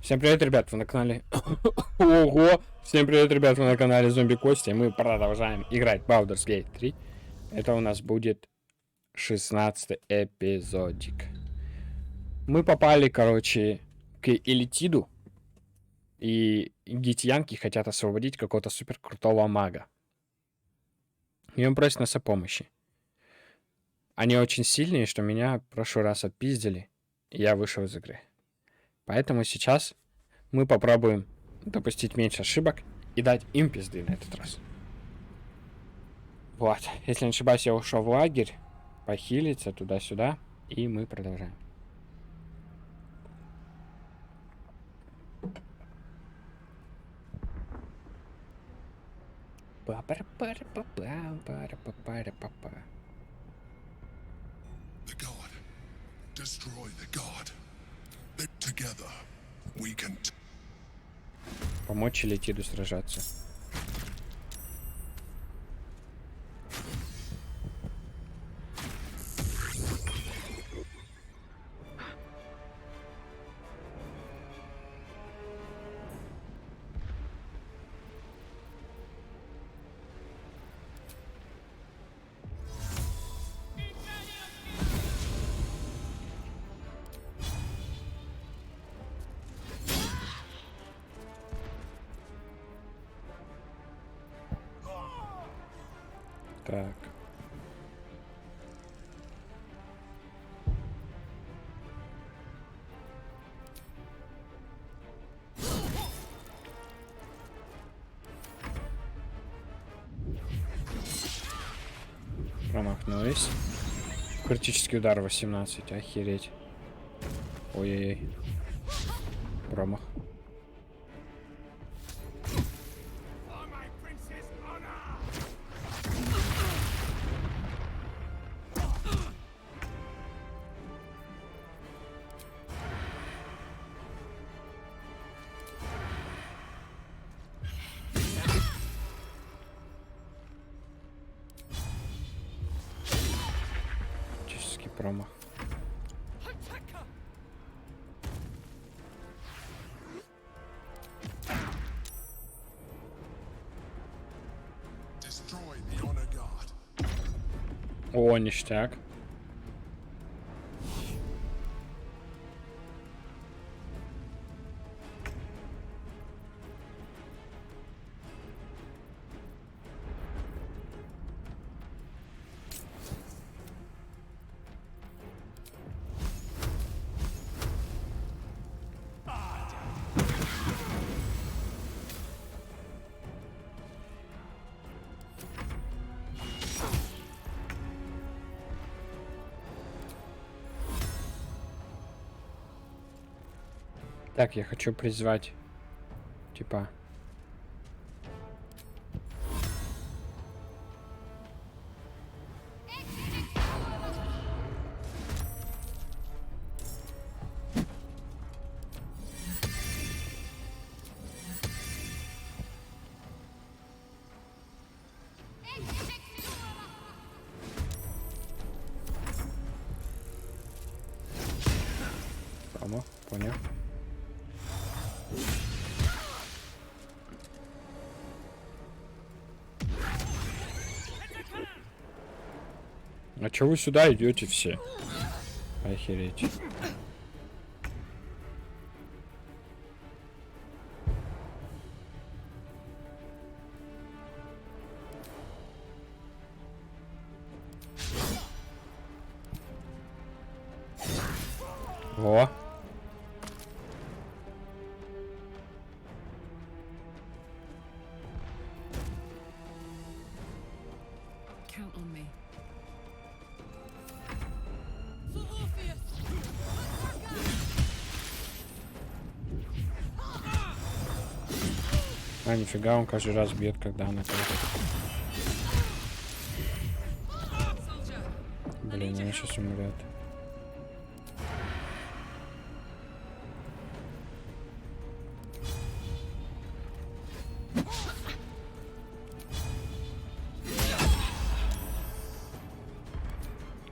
Всем привет, ребят, вы на канале... Ого! Всем привет, ребят, вы на канале Зомби Кости. Мы продолжаем играть Baldur's Gate 3. Это у нас будет 16-й эпизодик. Мы попали, короче, к Элитиду. И гитьянки хотят освободить какого-то супер крутого мага. И он просит нас о помощи. Они очень сильные, что меня в прошлый раз отпиздили. И я вышел из игры. Поэтому сейчас мы попробуем допустить меньше ошибок и дать им пизды на этот раз. Вот. Если не ошибаюсь, я ушел в лагерь. Похилиться туда-сюда. И мы продолжаем. Помочь Элитиду сражаться. Так. Промахнулись. Критический удар 18. Охереть. Ой-ой-ой. Промах. Промах. О, ништяк. Так, я хочу призвать, типа... Промах, понял. А чё вы сюда идете все? Охереть. Во. А, нифига, он каждый раз бьет, когда она кого-то. Блин, она сейчас умрет.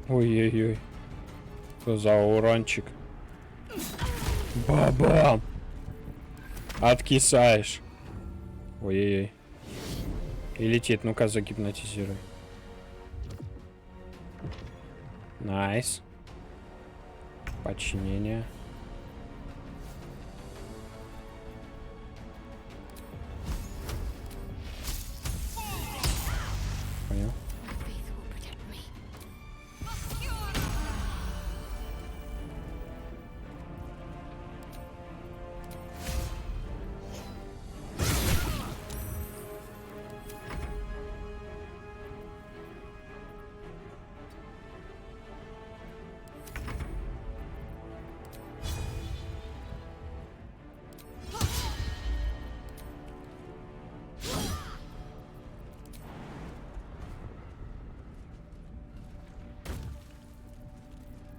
Ой-ой-ой. Что за урончик? Бабам! Откисаешь. Ой-ой-ой. И летит. Ну-ка, загипнотизируй. Найс. Подчинение. Понял.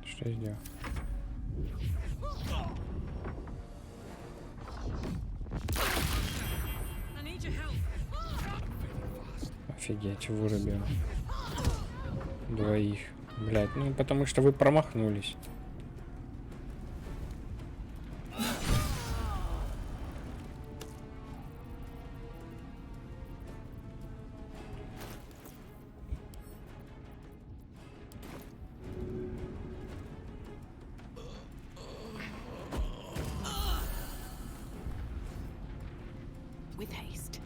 Что я сделал? Офигеть, вырубил. Двоих. Блять, ну потому что вы промахнулись. With haste.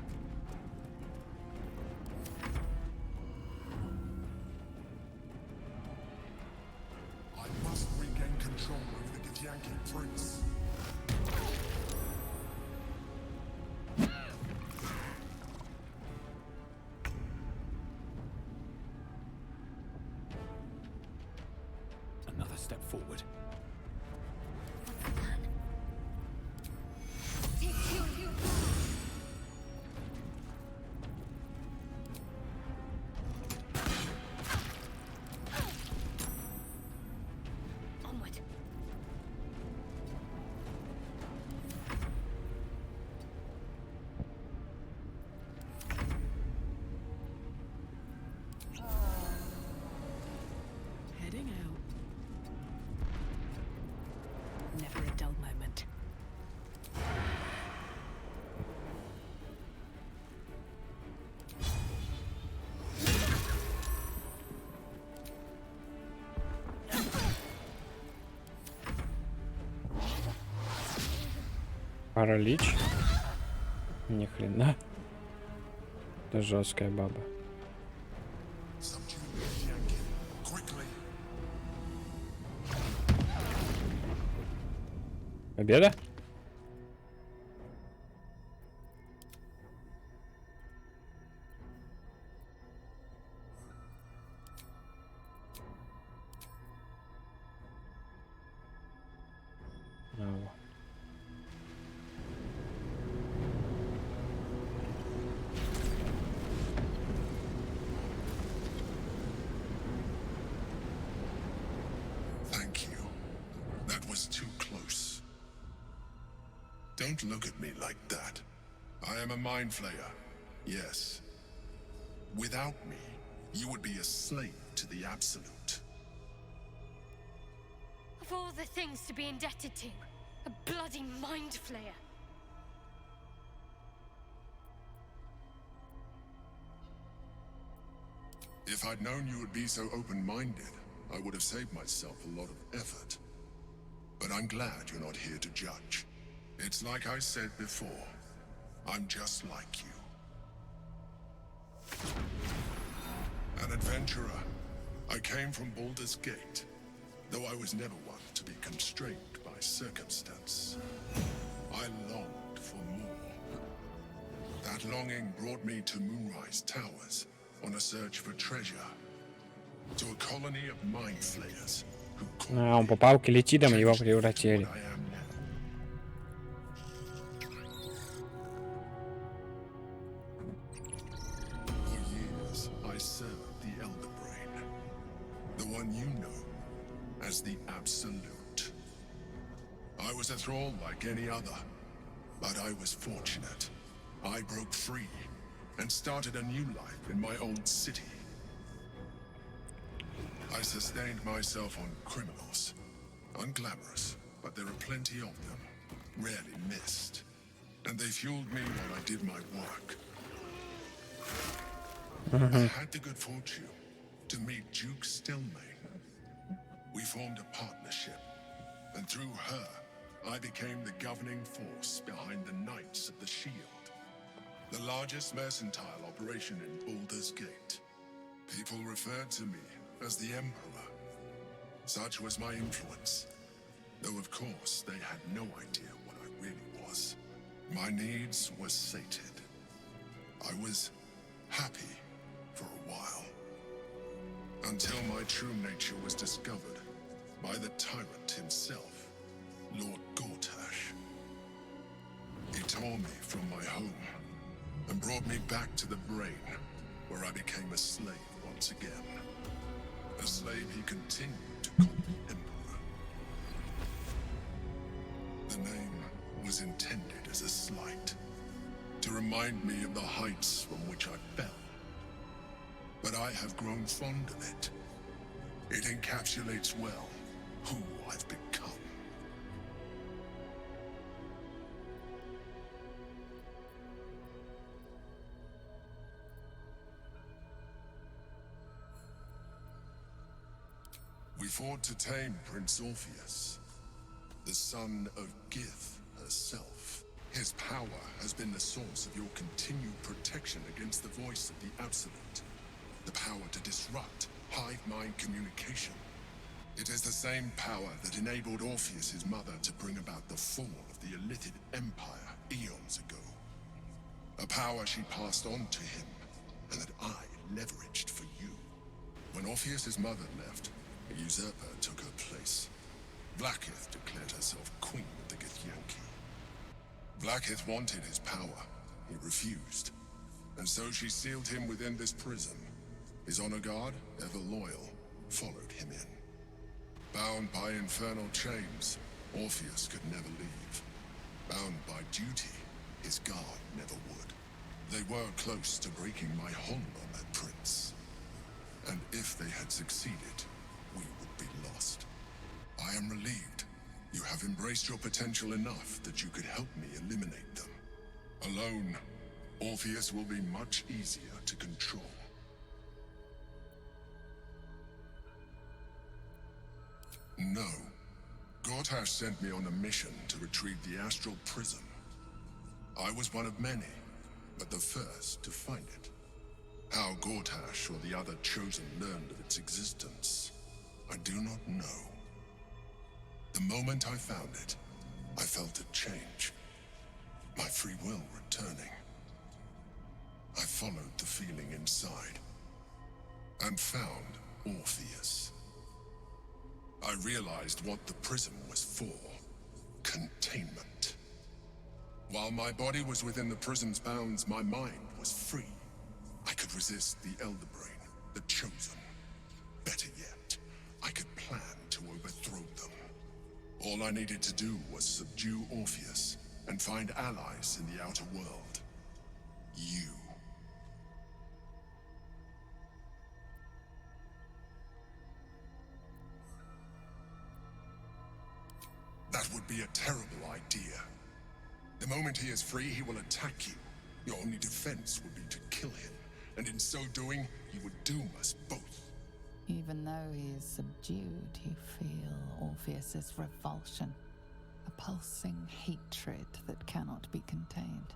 I must regain control over the Githyanki prince. Another step forward. Onward. Heading out. Never a dull moment. Паралич. Ни хрена. Это жесткая баба. Subdue the Githyanki quickly. Победа? А, Thank you. That was too close. Don't look at me like that. I am a mind flayer. Yes. Without me, you would be a slave to the Absolute. Of all the things to be indebted to, a bloody mind flayer. If I'd known you would be so open-minded, I would have saved myself a lot of effort. But I'm glad you're not here to judge. It's like I said before. I'm just like you. An adventurer. I came from Baldur's Gate, though I was never one to be constrained by circumstance. I longed for more. That longing brought me to Moonrise Towers on a search for treasure. To a colony of mind flayers who А, он попал к летидам, его превратили. I am now. For years, I served the Elder Brain, the one you know as the Absolute. I was a thrall like any other, but I was fortunate. I broke free and started a new life in my old city. I sustained myself on criminals. Unglamorous, but there are plenty of them, rarely missed. and they fueled me while I did my work. I had the good fortune to meet Duke Stillmain. We formed a partnership, and through her, I became the governing force behind the Knights of the Shield, the largest mercantile operation in Baldur's Gate. People referred to me as the Emperor. Such was my influence, though of course they had no idea what I really was. My needs were sated. I was happy for a while, until my true nature was discovered by the tyrant himself, Lord Gortash. He tore me from my home and brought me back to the brain, where I became a slave once again. A slave he continued to call the Emperor. The name was intended as a slight, to remind me of the heights from which I fell. But I have grown fond of it. It encapsulates well who I've become. We fought to tame Prince Orpheus, the son of Gith herself. His power has been the source of your continued protection against the voice of the Absolute. The power to disrupt hive mind communication. It is the same power that enabled Orpheus's mother to bring about the fall of the Illithid Empire eons ago. A power she passed on to him, and that I leveraged for you. When Orpheus's mother left, a usurper took her place. Blackith declared herself queen of the Githyanki. Blackith wanted his power. He refused. And so she sealed him within this prison. His honor guard, ever loyal, followed him in. Bound by infernal chains, Orpheus could never leave. Bound by duty, his guard never would. They were close to breaking my hold on that prince. And if they had succeeded, we would be lost. I am relieved. You have embraced your potential enough that you could help me eliminate them. Alone, Orpheus will be much easier to control. No. Gortash sent me on a mission to retrieve the astral prism. I was one of many, but the first to find it. How Gortash or the other chosen learned of its existence, I do not know. The moment I found it, I felt a change. My free will returning. I followed the feeling inside and found Orpheus. I realized what the prism was for. Containment. While my body was within the prison's bounds, my mind was free. I could resist the Elder Brain, the Chosen. Better yet, I could plan to overthrow them. All I needed to do was subdue Orpheus and find allies in the outer world. You. That would be a terrible idea. The moment he is free, he will attack you. Your only defense would be to kill him, and in so doing, he would doom us both. Even though he is subdued, you feel Orpheus's revulsion, a pulsing hatred that cannot be contained.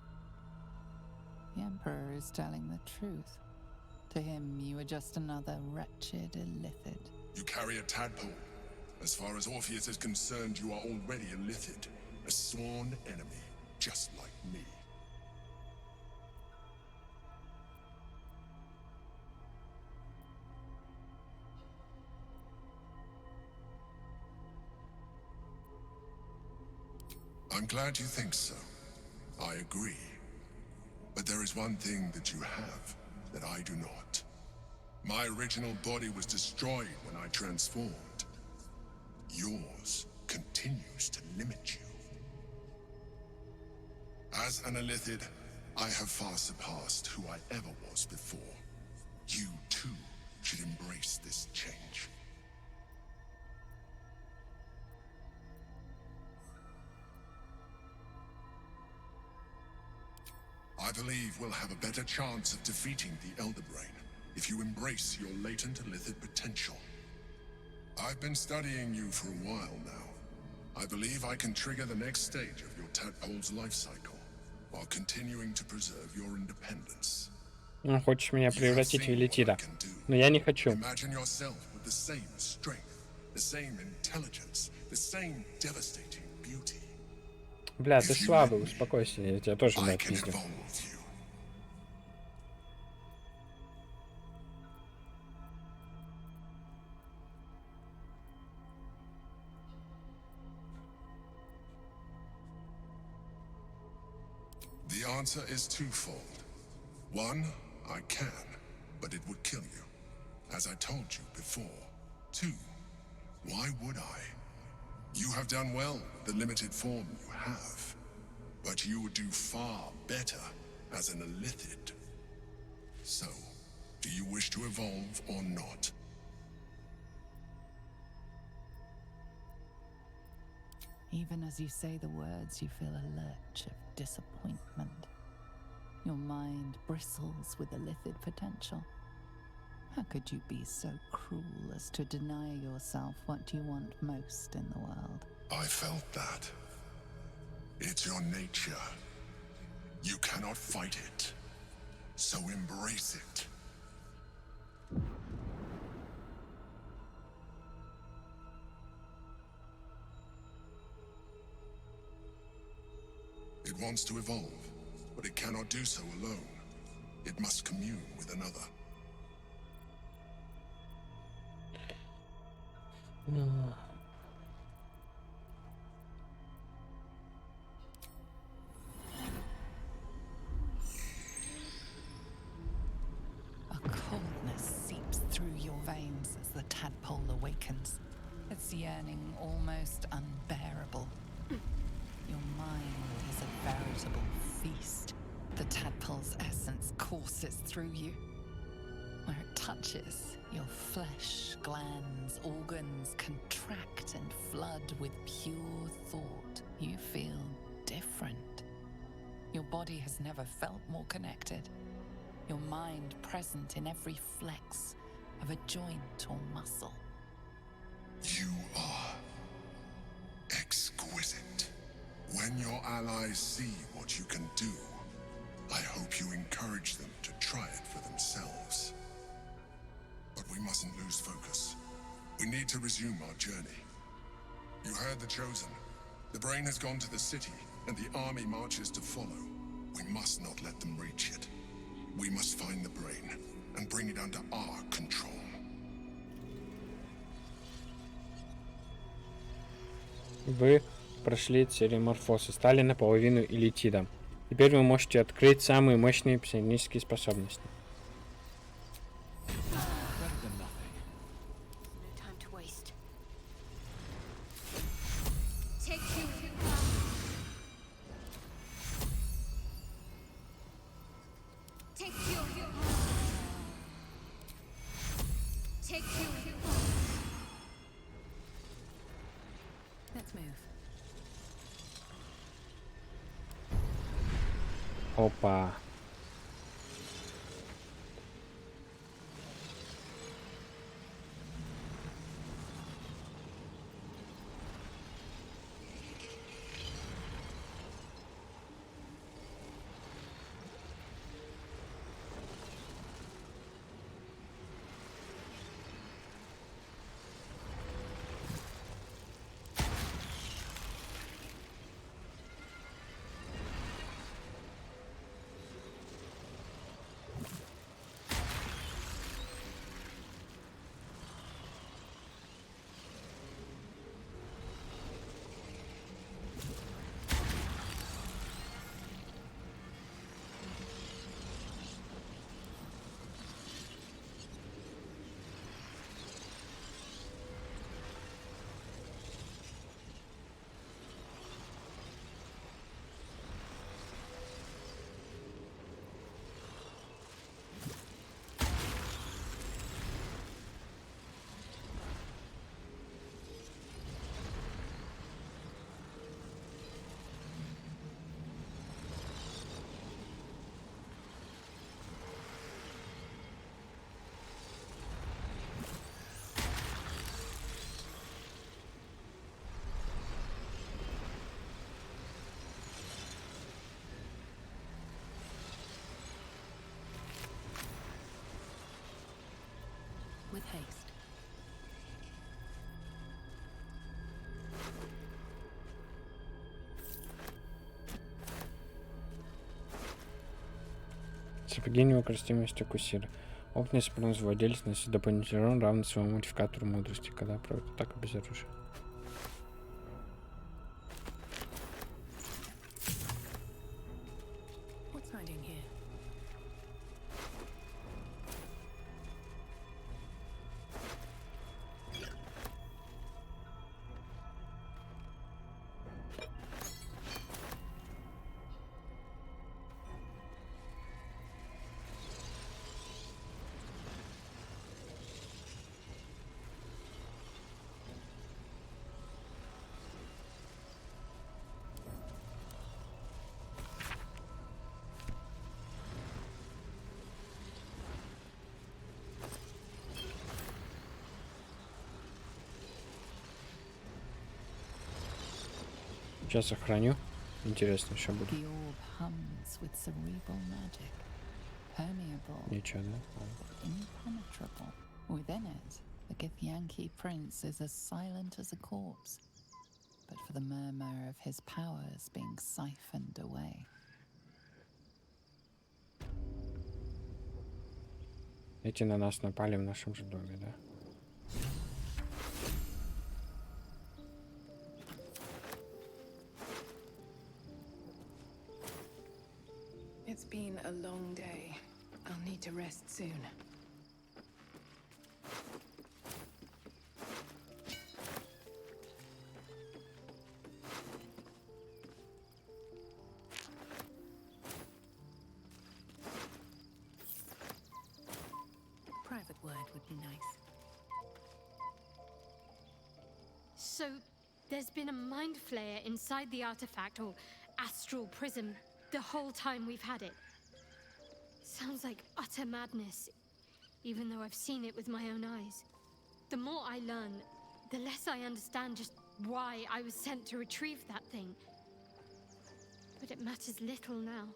The Emperor is telling the truth. To him, you are just another wretched illithid. You carry a tadpole. As far as Orpheus is concerned, you are already illithid, a sworn enemy, just like me. I'm glad you think so. I agree. But there is one thing that you have that I do not. My original body was destroyed when I transformed. Yours continues to limit you. As an illithid, I have far surpassed who I ever was before. You too should embrace this change. I believe we'll have a better chance of defeating the Elder Brain if you embrace your latent illithid potential. I've been studying you for a while now. I believe I can trigger the next stage of your tadpole's life cycle while continuing to preserve your independence. Ну, хочешь меня You have превратить в seen what I элитида. can do. Но я не хочу. Imagine yourself with the same strength, the same intelligence, the same devastating beauty. Бля, ты слабый, успокойся, я тебя тоже не I can отпиздил. evolve you. The answer is twofold. One, I can, but it would kill you, as I told you before. Two, why would I? You have done well with the limited form you have, but you would do far better as an illithid. So, do you wish to evolve or not? Even as you say the words, you feel a lurch of disappointment. Your mind bristles with illithid potential. How could you be so cruel as to deny yourself what you want most in the world? I felt that. It's your nature. You cannot fight it. So embrace it. It wants to evolve, but it cannot do so alone. It must commune with another. A coldness seeps through your veins as the tadpole awakens, its yearning almost unbearable. Your mind is a veritable feast. The tadpole's essence courses through you. Where it touches, your flesh, glands, organs contract and flood with pure thought. You feel different. Your body has never felt more connected. Your mind present in every flex of a joint or muscle. You are exquisite. When your allies see what you can do, I hope you encourage them to try it for themselves. But we mustn't lose focus. We need to resume our journey. You heard the Chosen. The brain has gone to the city, and the army marches to follow. We must not let them reach it. We must find the brain and bring it under our control. Вы прошли цереморфоз и стали наполовину элитидом. Теперь вы можете открыть самые мощные псионические способности. No time to waste. Let's move. Опа. Стратегия неукротимости кусира. Опытный спринт владелец носит дополнительный урон, равный своему модификатору мудрости, когда проводит атаку без оружия. What's hiding here? Сейчас сохраню. Интересно, еще будет. The orb hums with cerebral magic, permeable, Ничего, да? impenetrable. Within it, the Githyanki prince is as silent as a corpse, but for the murmur of his powers being siphoned away. Эти на нас напали в нашем же доме, да? It's been a long day. I'll need to rest soon. Private word would be nice. So, there's been a mind flayer inside the artifact, or astral prism, the whole time we've had it. Sounds like utter madness, even though I've seen it with my own eyes. The more I learn, the less I understand just why I was sent to retrieve that thing. But it matters little now.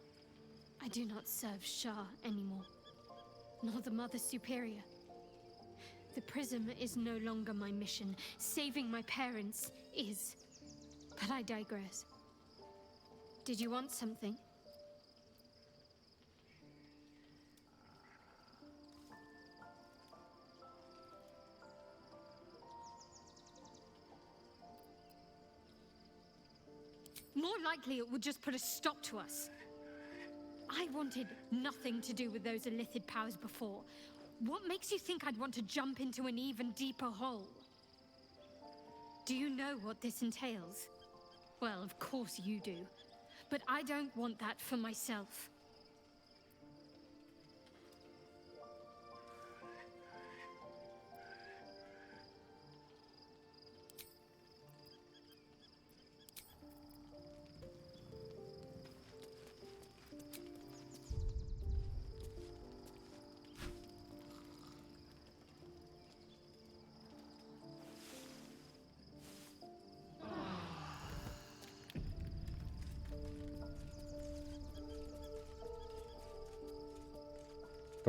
I do not serve Shah anymore, nor the Mother Superior. The prism is no longer my mission. Saving my parents is. But I digress. Did you want something? More likely it would just put a stop to us. I wanted nothing to do with those illithid powers before. What makes you think I'd want to jump into an even deeper hole? Do you know what this entails? Well, of course you do. But I don't want that for myself.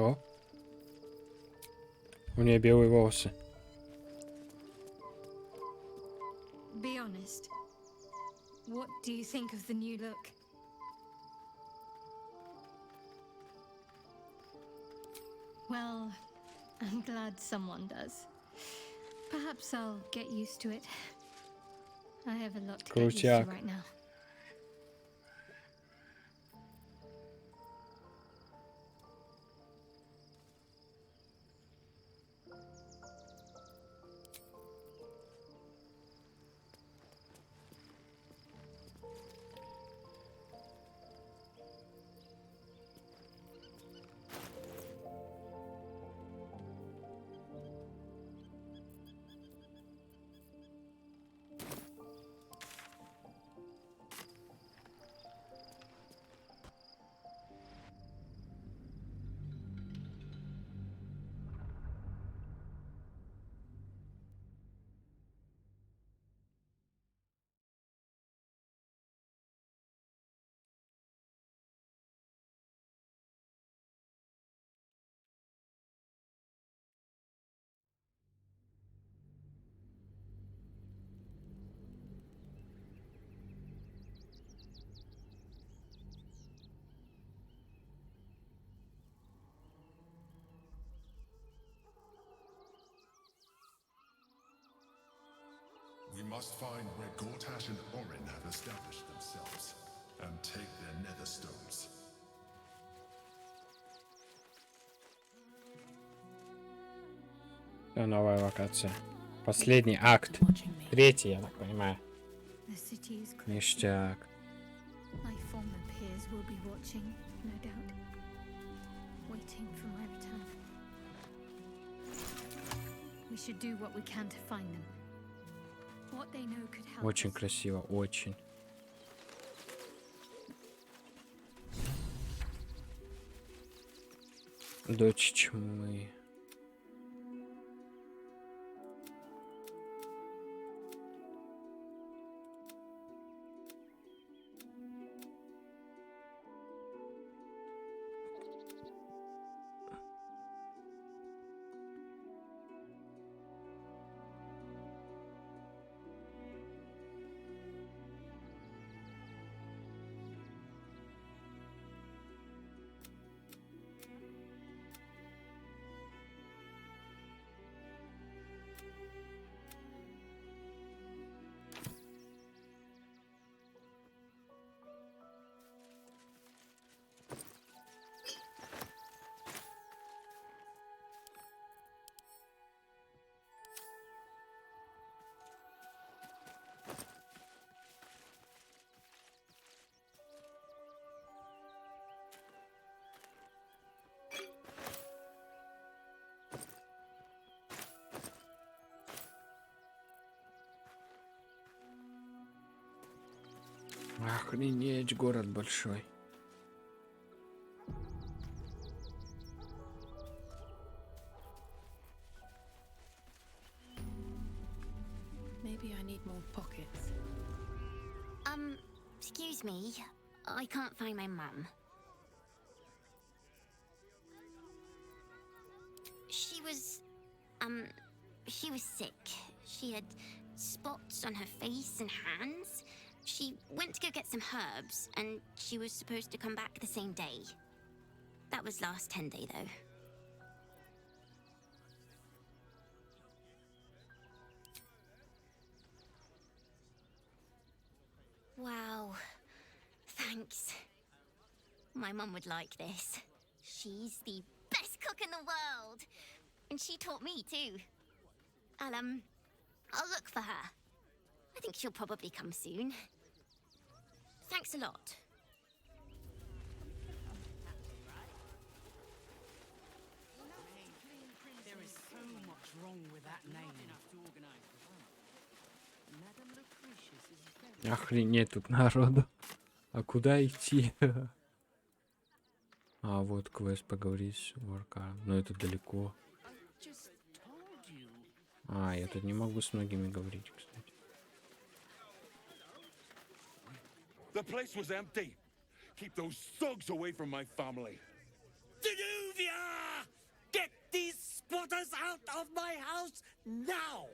Что? У нее белые волосы. Be honest. What do you think of the new look? Well, I'm glad someone does. Perhaps I'll get used to it. I have a lot to get used to Крутяк. right now. must find where Gortash and Orin have established themselves and take their nether stones. Новая локация. Последний акт. Третий, я так понимаю. The city is close. Ништяк. My former peers will be watching, no doubt, waiting for my return. We should do what we can to find them. What they know could help Очень us. красиво, очень. Дочь тьмы. Охренеть, город большой. Maybe I need more pockets. Excuse me. I can't find my mum. She was sick. She had spots on her face and hands. She went to go get some herbs, and she was supposed to come back the same day. That was last 10-day, though. Wow. Thanks. My mum would like this. She's the best cook in the world. And she taught me, too. I'll look for her. I think she'll probably come soon. Thanks a lot. There is so much wrong with that name. Охренеть тут народу. А куда идти? А вот квест поговорить с Варкаром. Но это далеко. А, я тут не могу с многими говорить, кстати. The place was empty. Keep those thugs away from my family. Danuvia! Get these squatters out of my house now!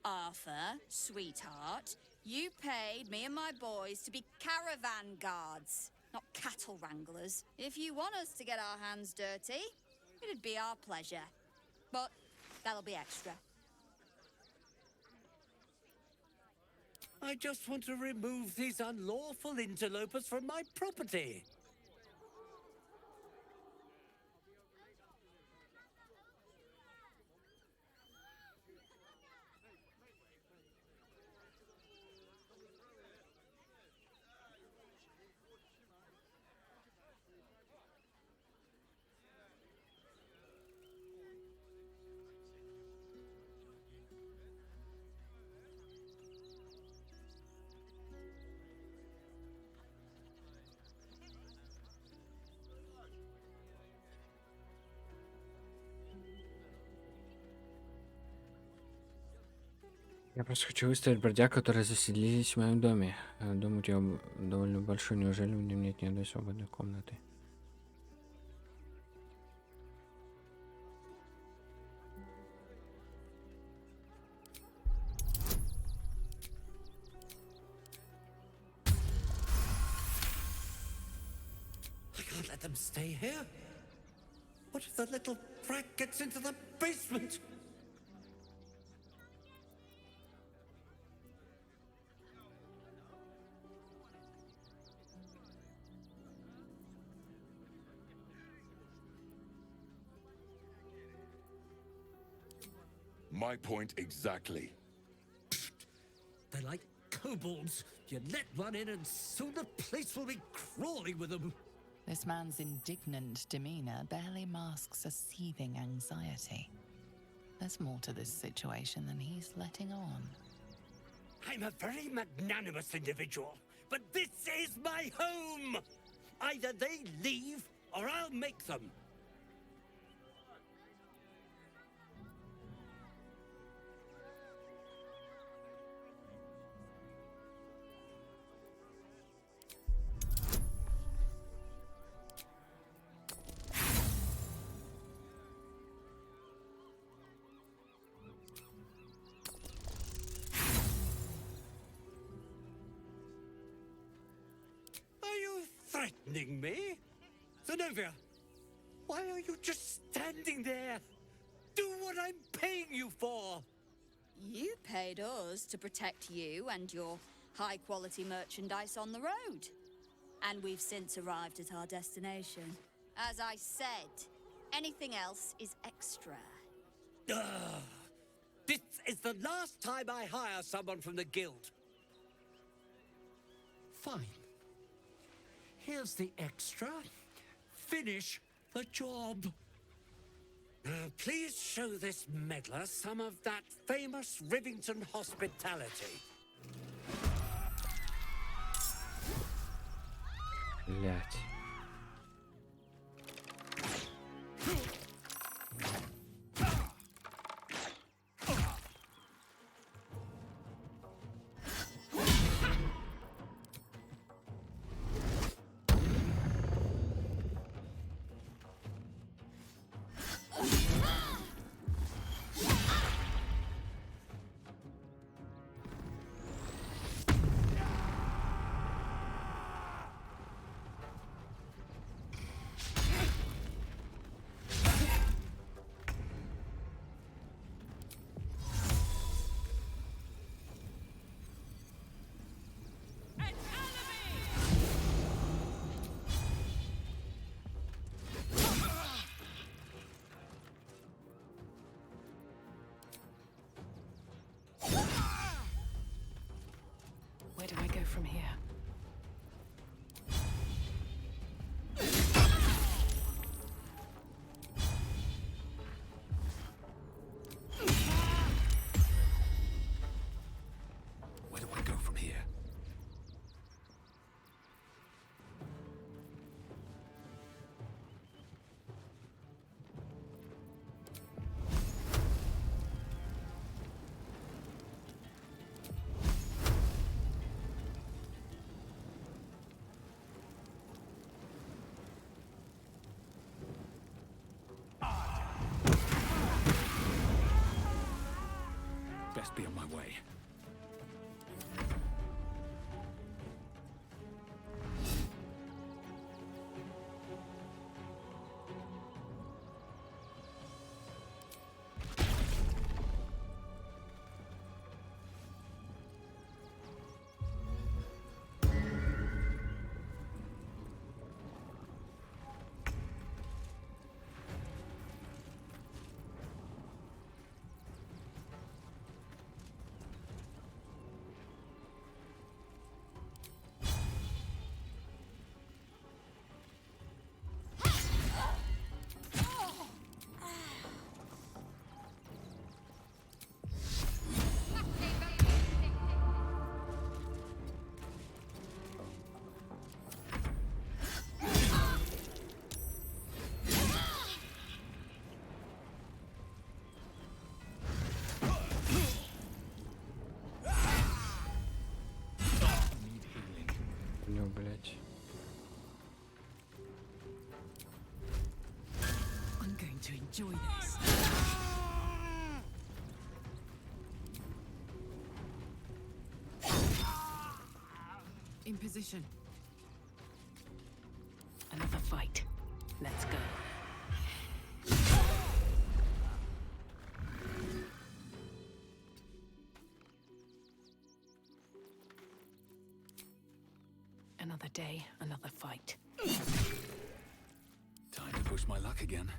Arthur, sweetheart, you paid me and my boys to be caravan guards, not cattle wranglers. If you want us to get our hands dirty, it'd be our pleasure. But that'll be extra. I just want to remove these unlawful interlopers from my property. Я просто хочу выставить бродяг, которые заселились в моем доме. Дом у тебя довольно большой, неужели в нем нет ни одной свободной комнаты? I can't let them stay here. What if the little brat gets into the basement? My point exactly. They're like kobolds. You let one in and soon the place will be crawling with them. This man's indignant demeanor barely masks a seething anxiety. There's more to this situation than he's letting on. I'm a very magnanimous individual, but this is my home! Either they leave, or I'll make them. Threatening me? Zenobia, why are you just standing there? Do what I'm paying you for! You paid us to protect you and your high-quality merchandise on the road. And we've since arrived at our destination. As I said, anything else is extra. This is the last time I hire someone from the guild. Fine. Here's the extra. Finish the job. Now, please show this meddler some of that famous Rivington hospitality. Блять. Where do I go from here? Where do I go from here? Best be on my way. Ну, блять. I'm going to enjoy this. In position. Another fight. Let's go. Another day, another fight. Time to push my luck again.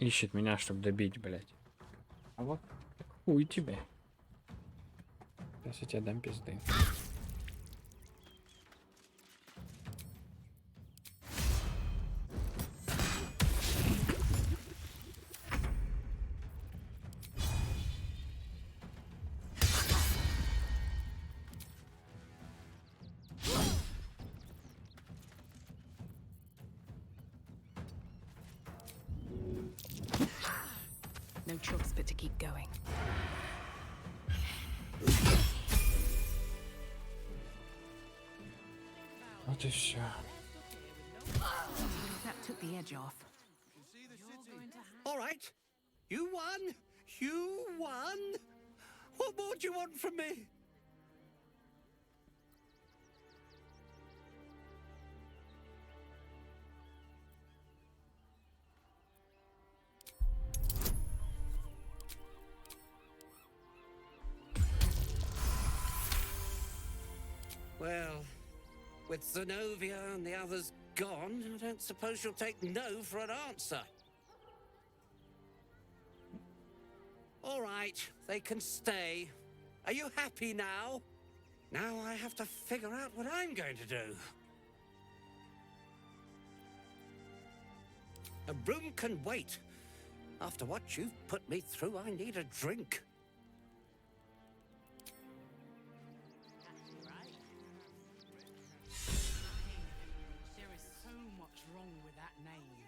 ищет меня, чтобы добить, блядь. А вот хуй тебе. Сейчас я тебе дам пизды. No choice but to keep going. Вот и все. That took the edge off. All right. You won. You won. What more do you want from me? Well, with Zenobia and the others gone, I don't suppose you'll take no for an answer. All right, they can stay. Are you happy now? Now I have to figure out what I'm going to do. A room can wait. After what you've put me through, I need a drink. There is so much wrong with that name.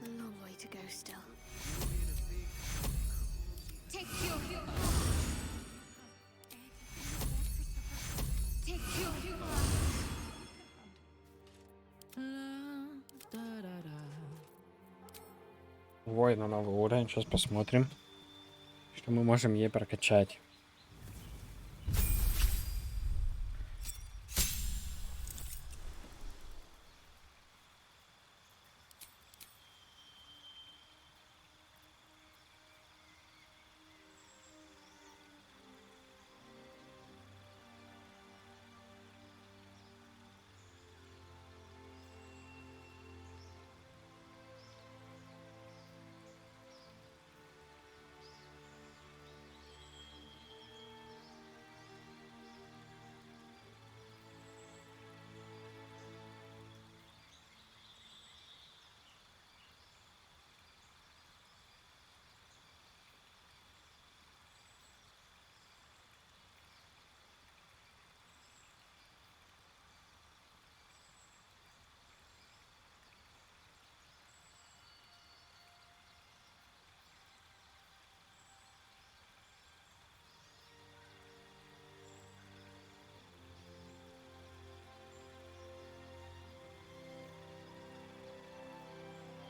A long way to go still. Take your Воина новый уровень. Сейчас посмотрим, что мы можем ей прокачать.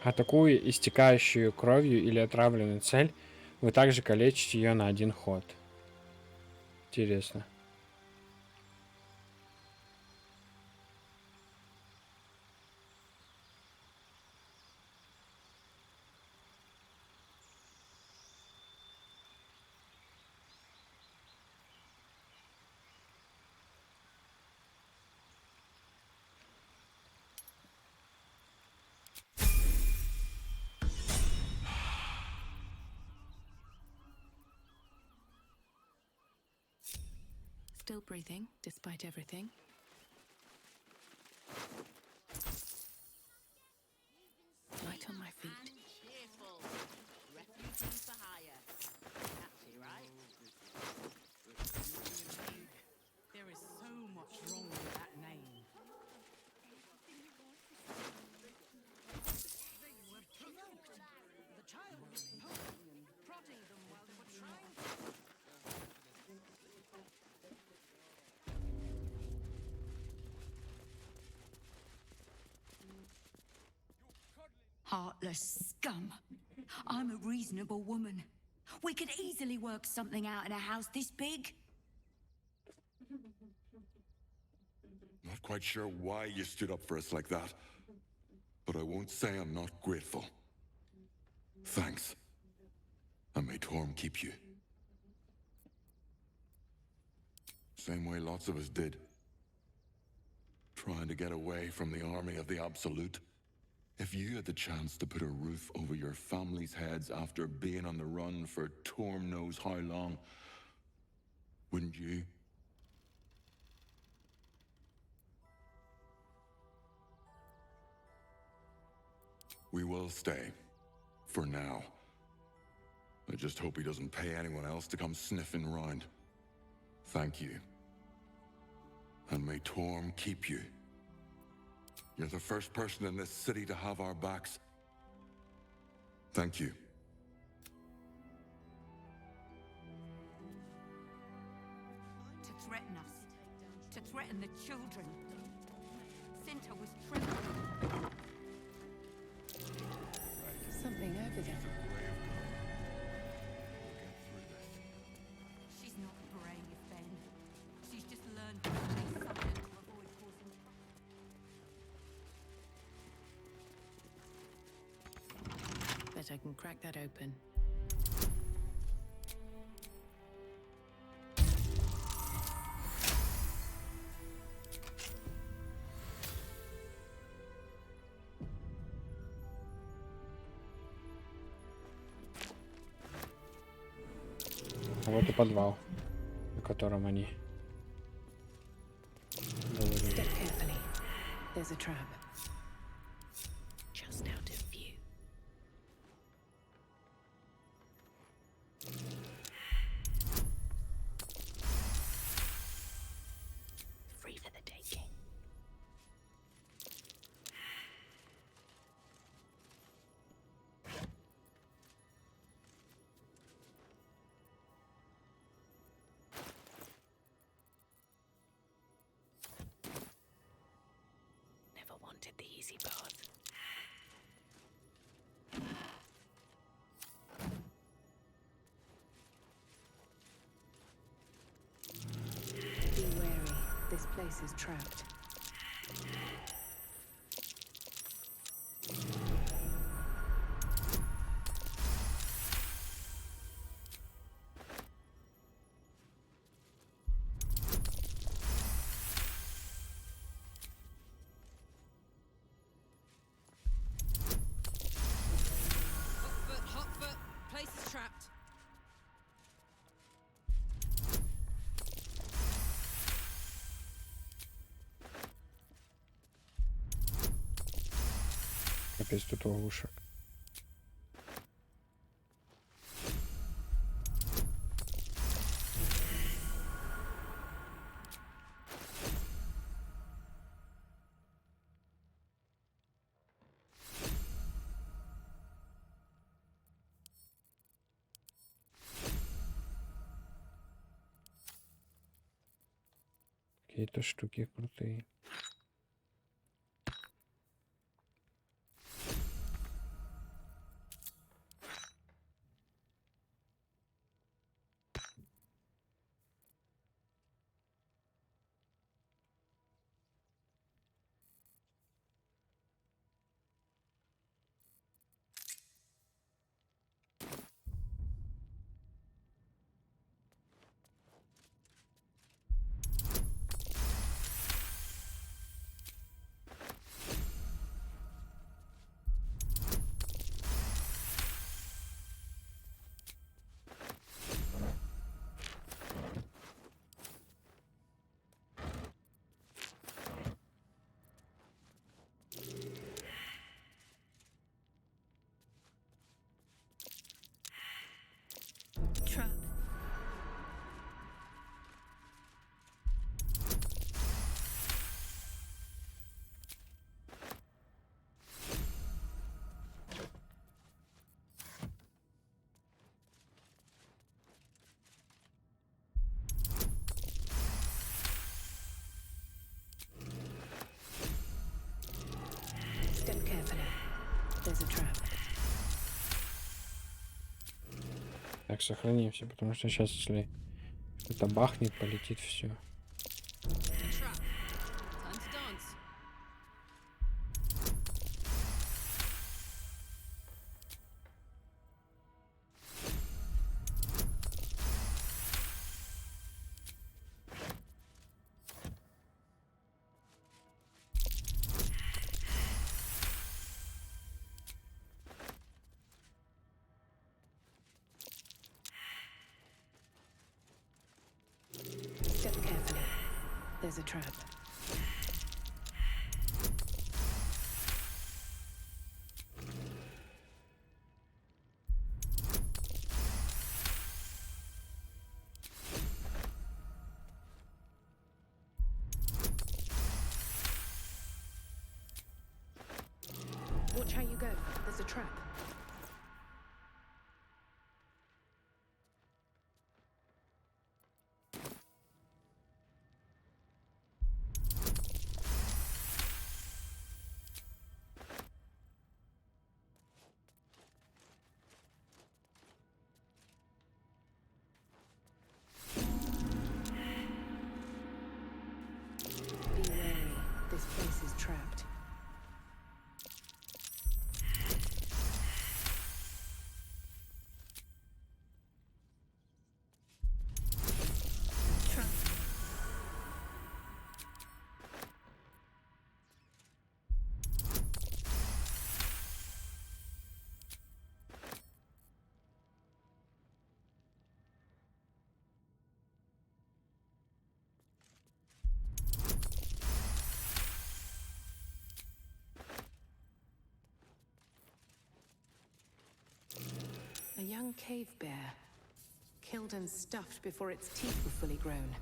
Атакуя истекающую кровью или отравленную цель, вы также калечите ее на один ход. Интересно. Still breathing, despite everything. Light on my feet. There is so much wrong with that name. They were provoked. The child was poking and prodding them while they were trying to... Heartless scum. I'm a reasonable woman. We could easily work something out in a house this big. Not quite sure why you stood up for us like that, but I won't say I'm not grateful. Thanks. And may Torm keep you. Same way lots of us did. trying to get away from the army of the Absolute. If you had the chance to put a roof over your family's heads after being on the run for Torm knows how long, wouldn't you? We will stay. For now. I just hope he doesn't pay anyone else to come sniffing round. Thank you. And may Torm keep you. You're the first person in this city to have our backs. Thank you. To threaten us. To threaten the children. Cinta was trembling. Something over there. She's not brave, Ben. She's just learned to stay silent to avoid causing... Bet I can crack that open. Вот и подвал, о котором они говорили. Step carefully. There's a trap. Just out of view. Free for the taking. Never wanted the easy path. Be wary. This place is trapped. Hot foot. Place is trapped. Капец, тут ловушек. Какие-то штуки крутые. Trap. Step carefully. There's a trap. Так, сохранимся, потому что сейчас, если что-то бахнет, полетит все. Trap. Time to dance. There's a trap. Watch how you go. There's a trap. Be wary. This place is trapped. A young cave bear, killed and stuffed before its teeth were fully grown.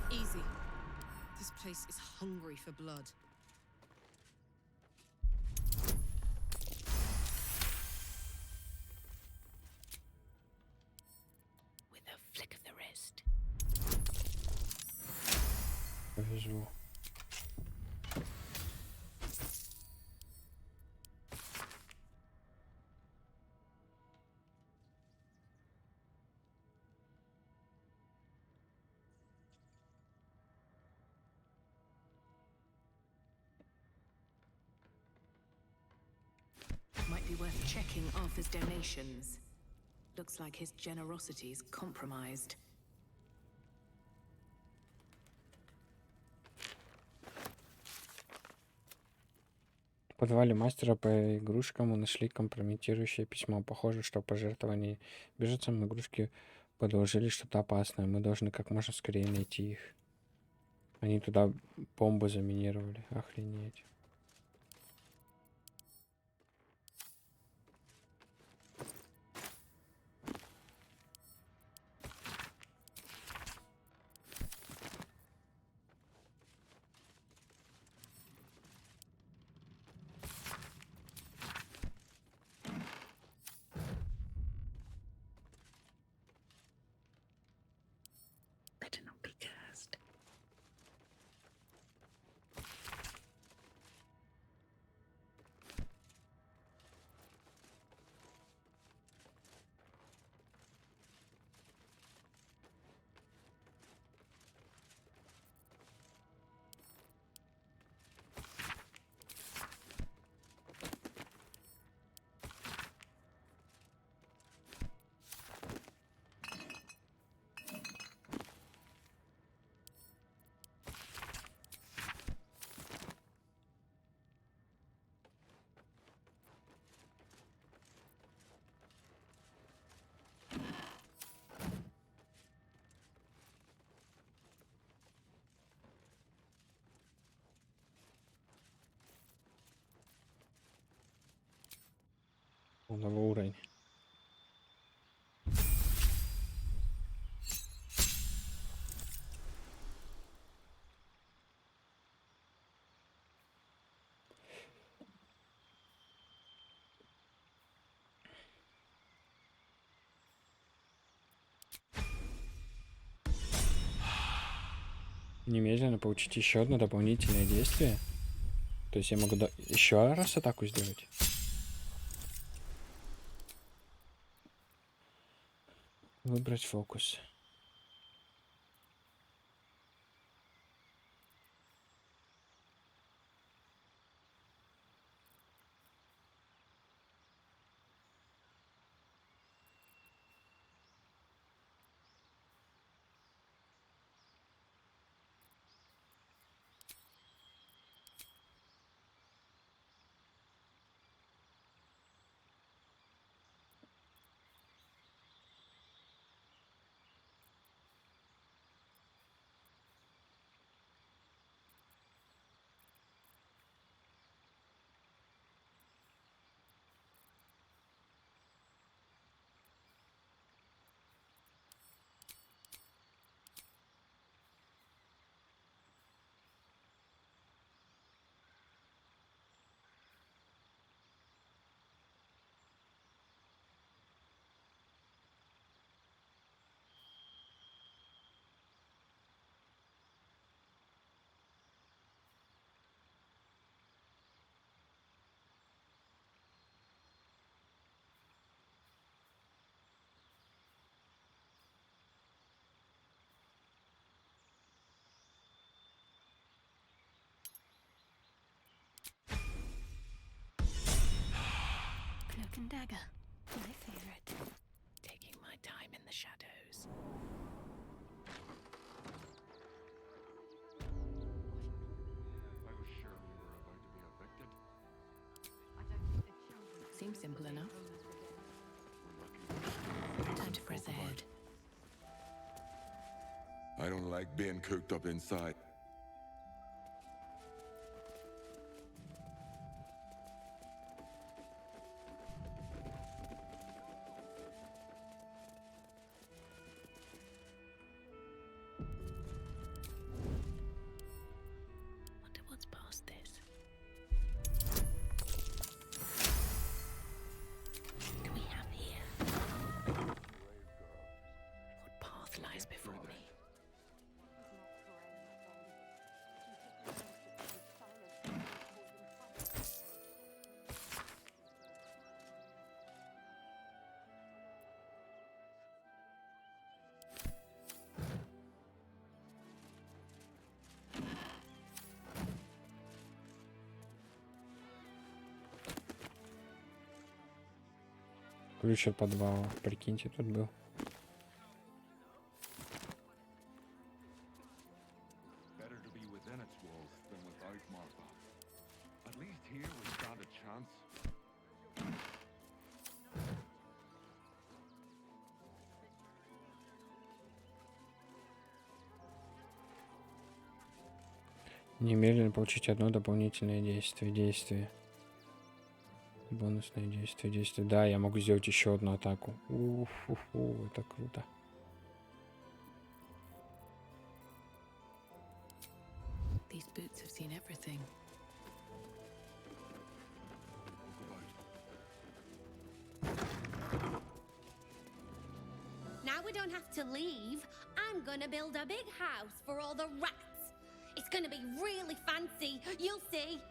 Easy. This place is hungry for blood. With a flick of the wrist. Повезло. Might be worth checking Arthur's donations. Looks like his generosity's compromised. В подвале мастера по игрушкам мы нашли компрометирующее письмо. Похоже, что пожертвования беженцам игрушки подложили что-то опасное. Мы должны как можно скорее найти их. Они туда бомбы заминировали. Охренеть. Better not be cursed. Новый уровень. Немедленно получить еще одно дополнительное действие. То есть я могу еще раз атаку сделать. Выбрать фокус. and dagger. My favorite. Taking my time in the shadows. I was sure we were about to be evicted. Seems simple enough. Time to press ahead. I don't like being cooped up inside. Wonder what's past this. What do we have here? What path lies before me? Ключ от подвала. Прикиньте, тут был. Better to be within its walls than without, Martha. At least here we stand a chance. Немедленно получить одно дополнительное действие. Бонусное действие. Да, я могу сделать еще одну атаку. Уф-фу-фу, это круто. These boots have seen everything. Now we don't have to leave. I'm gonna build a big house for all the rats. It's gonna be really fancy. You'll see.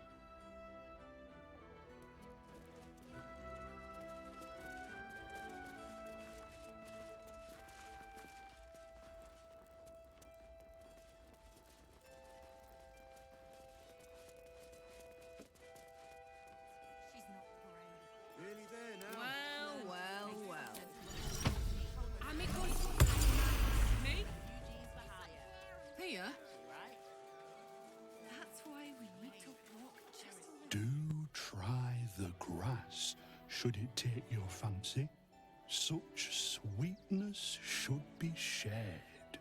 Here? That's why we need to walk just a little. Do try the grass, should it take your fancy. Such sweetness should be shared.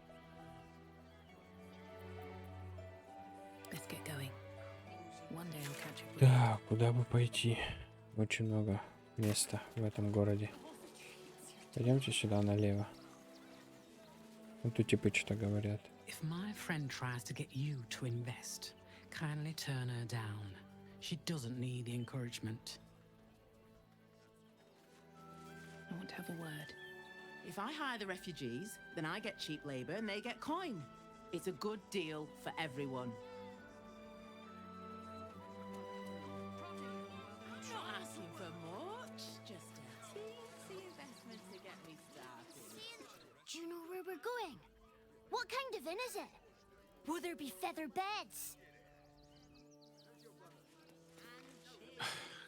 Let's get going. One day I'll catch up with Да, куда бы пойти? Очень много места в этом городе. Пойдемте сюда налево. Вот тут типы что-то говорят. If my friend tries to get you to invest, kindly turn her down. She doesn't need the encouragement. I want to have a word. If I hire the refugees, then I get cheap labor and they get coin. It's a good deal for everyone. I'm not asking for much, just a teensy investment to get me started. Do you know where we're going? What kind of inn is it? Will there be feather beds?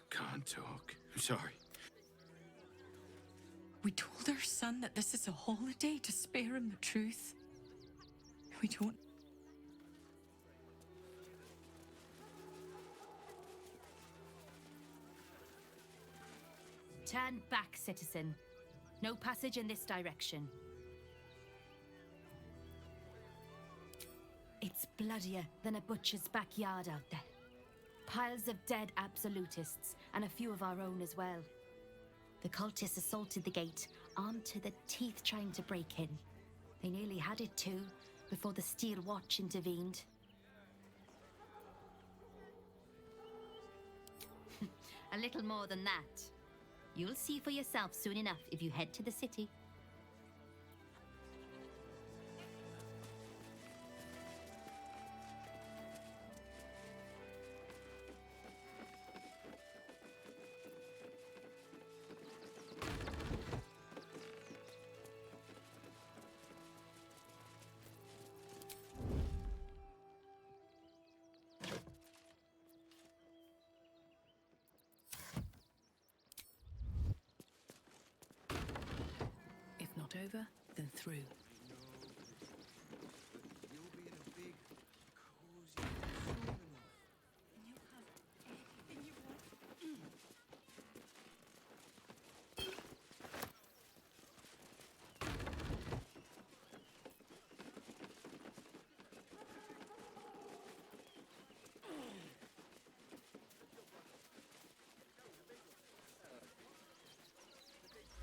Can't talk. I'm sorry. We told our son that this is a holiday to spare him the truth. We don't. Turn back, citizen. No passage in this direction. It's bloodier than a butcher's backyard out there. Piles of dead absolutists, and a few of our own as well. The cultists assaulted the gate, armed to the teeth trying to break in. They nearly had it too, before the Steel Watch intervened. A little more than that. You'll see for yourself soon enough if you head to the city. over, then through.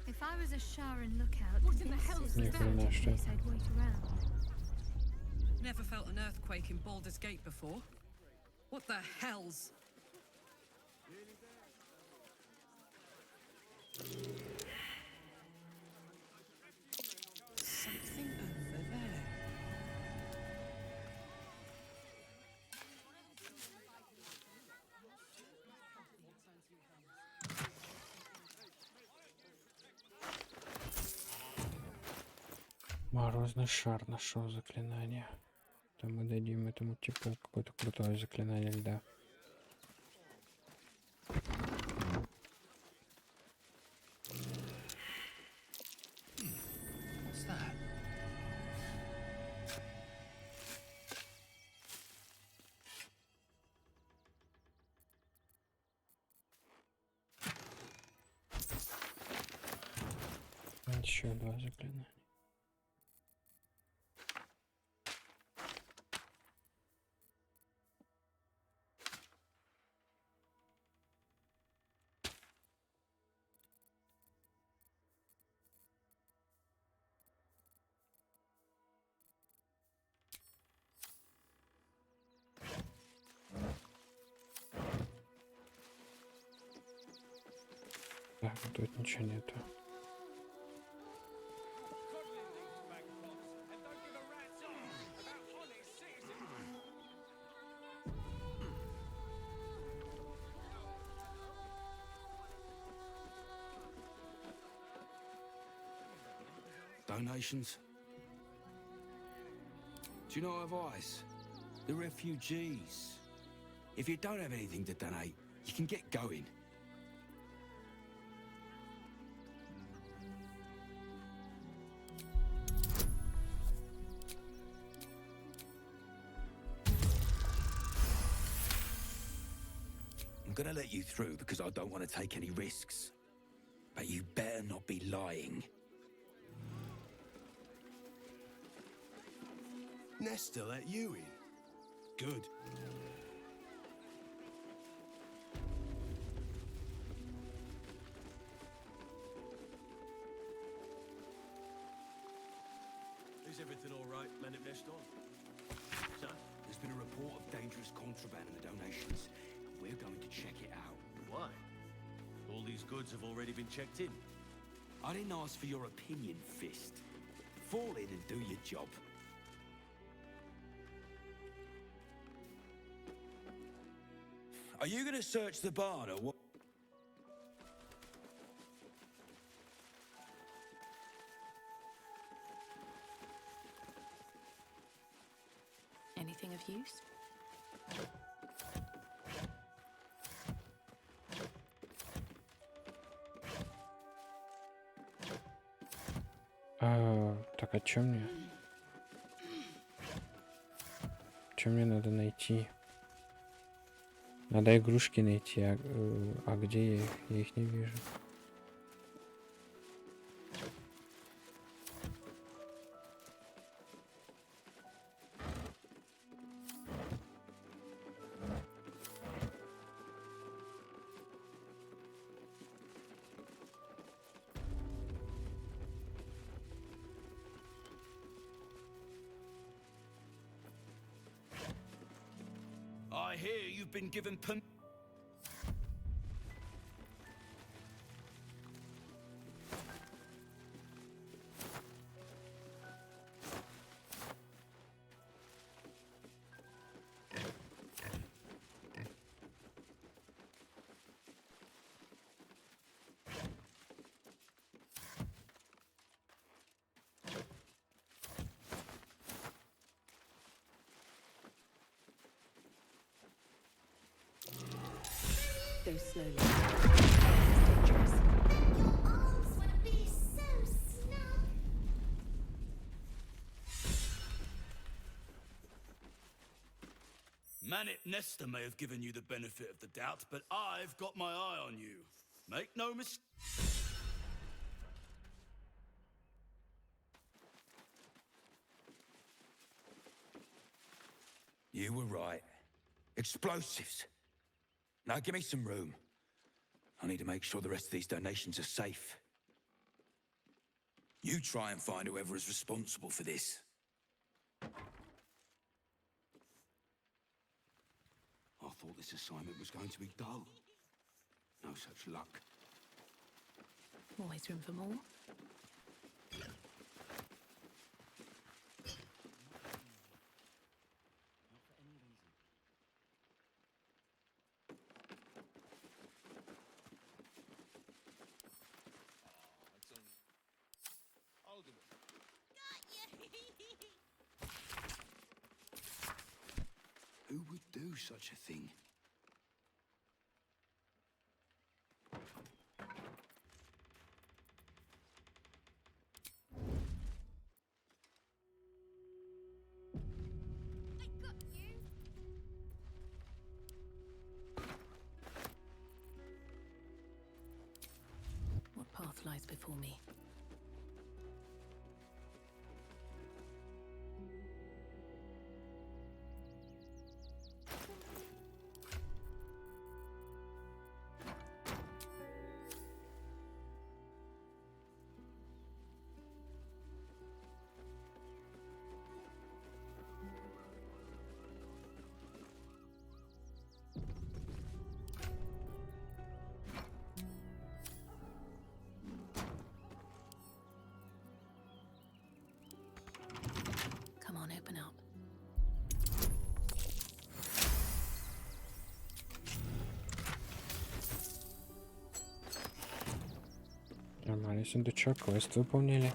If I was a Sharon lookout, What in the hell's this is that? the place I'd wait around. Never felt an earthquake in Baldur's Gate before. What the hell's... Something over there. Морозный шар, нашел заклинание. Там мы дадим этому типу какое-то крутое заклинание льда. What's that? Еще два заклинания. Так, тут ничего нету. Donations? Do you not have eyes? The refugees. If you don't have anything to donate, you can get going. I'm gonna let you through because I don't want to take any risks. But you better not be lying. Nesta let you in. Good. Is everything all right, men of Nestor? Sir? There's been a report of dangerous contraband in the donations. We're going to check it out. Why? All these goods have already been checked in. I didn't ask for your opinion, Fist. Fall in and do your job. Are you going to search the barn or what? Anything of use? Так, а чё мне? Чё мне надо найти? Надо игрушки найти, а где я их? Я их не вижу. I hear you've been given Go slowly. Arms would be so snug. Manit Nesta may have given you the benefit of the doubt, but I've got my eye on you. Make no mistake. You were right. Explosives. Now give me some room. I need to make sure the rest of these donations are safe. You try and find whoever is responsible for this. I thought this assignment was going to be dull. No such luck. Always room for more. Who would do such a thing? What path lies before me? Come on, open up. Нормальный сундучок, квест выполнили.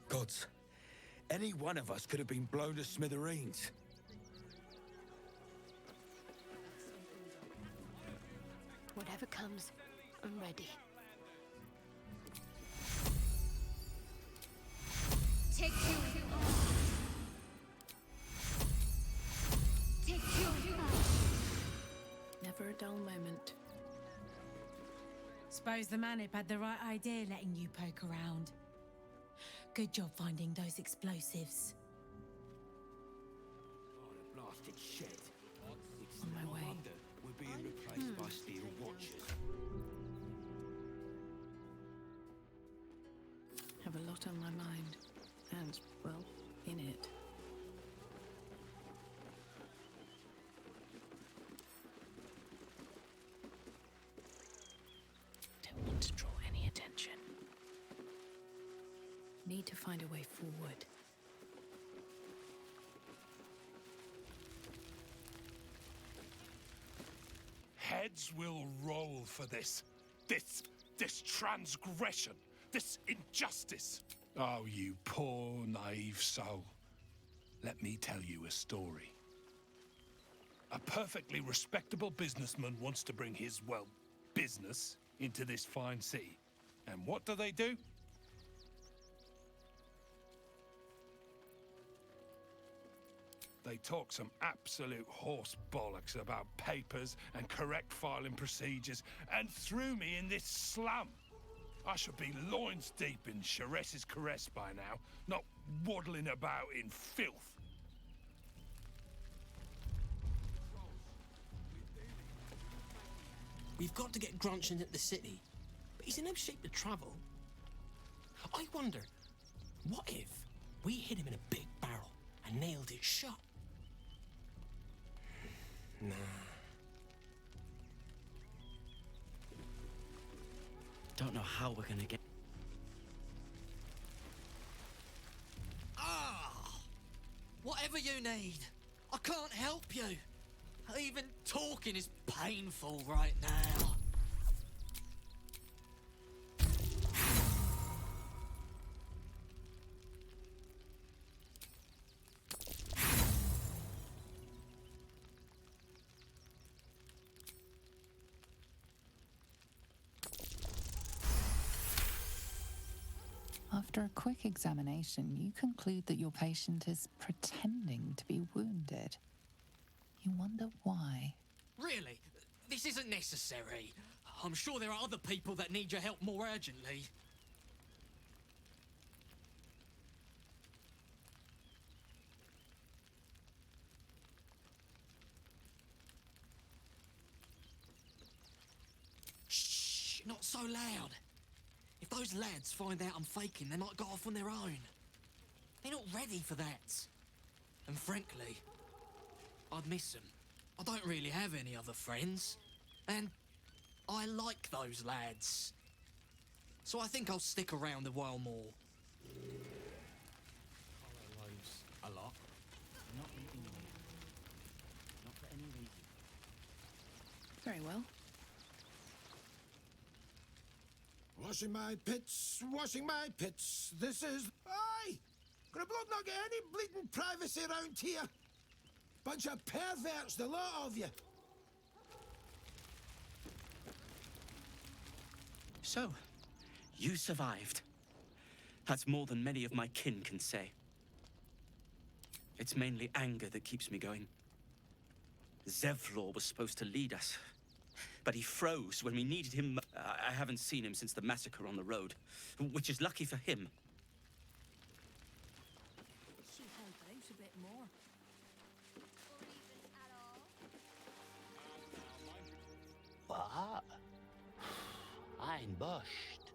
Gods, any one of us could have been blown to smithereens. Whatever comes, I'm ready. Take two. Take two. Never a dull moment. Suppose the Manip had the right idea letting you poke around. Good job finding those explosives. Blasted shit. It's On my way. wonder we're being replaced by steel watchers. Have a lot on my mind. And, well, in it. Don't want to draw any attention. Need to find a way forward. Heads will roll for this. This transgression. This injustice. Oh, you poor, naive soul. Let me tell you a story. A perfectly respectable businessman wants to bring his, well, business into this fine city. And what do? They talk some absolute horse bollocks about papers and correct filing procedures and threw me in this slum. I should be loins deep in Shares's caress by now, not waddling about in filth. We've got to get Grunch into the city, but he's in no shape to travel. I wonder, what if we hid him in a big barrel and nailed it shut? Nah. Don't know how we're gonna get... Whatever you need, I can't help you. Even talking is painful right now. After a quick examination, you conclude that your patient is pretending to be wounded. You wonder why. Really? This isn't necessary. I'm sure there are other people that need your help more urgently. Shh, not so loud. If those lads find out I'm faking, they might go off on their own. They're not ready for that. And frankly, I'd miss them. I don't really have any other friends. And I like those lads. So I think I'll stick around a while more. A lot. Not eating me. Not for any reason. Very well. Washing my pits, washing my pits. This is... Aye! Could a bloke not get any bleeding privacy around here? Bunch of perverts, the lot of you. So, you survived. That's more than many of my kin can say. It's mainly anger that keeps me going. Zevlor was supposed to lead us, but he froze when we needed him. I haven't seen him since the massacre on the road, which is lucky for him. Should help out a bit more. What? I'm bushed.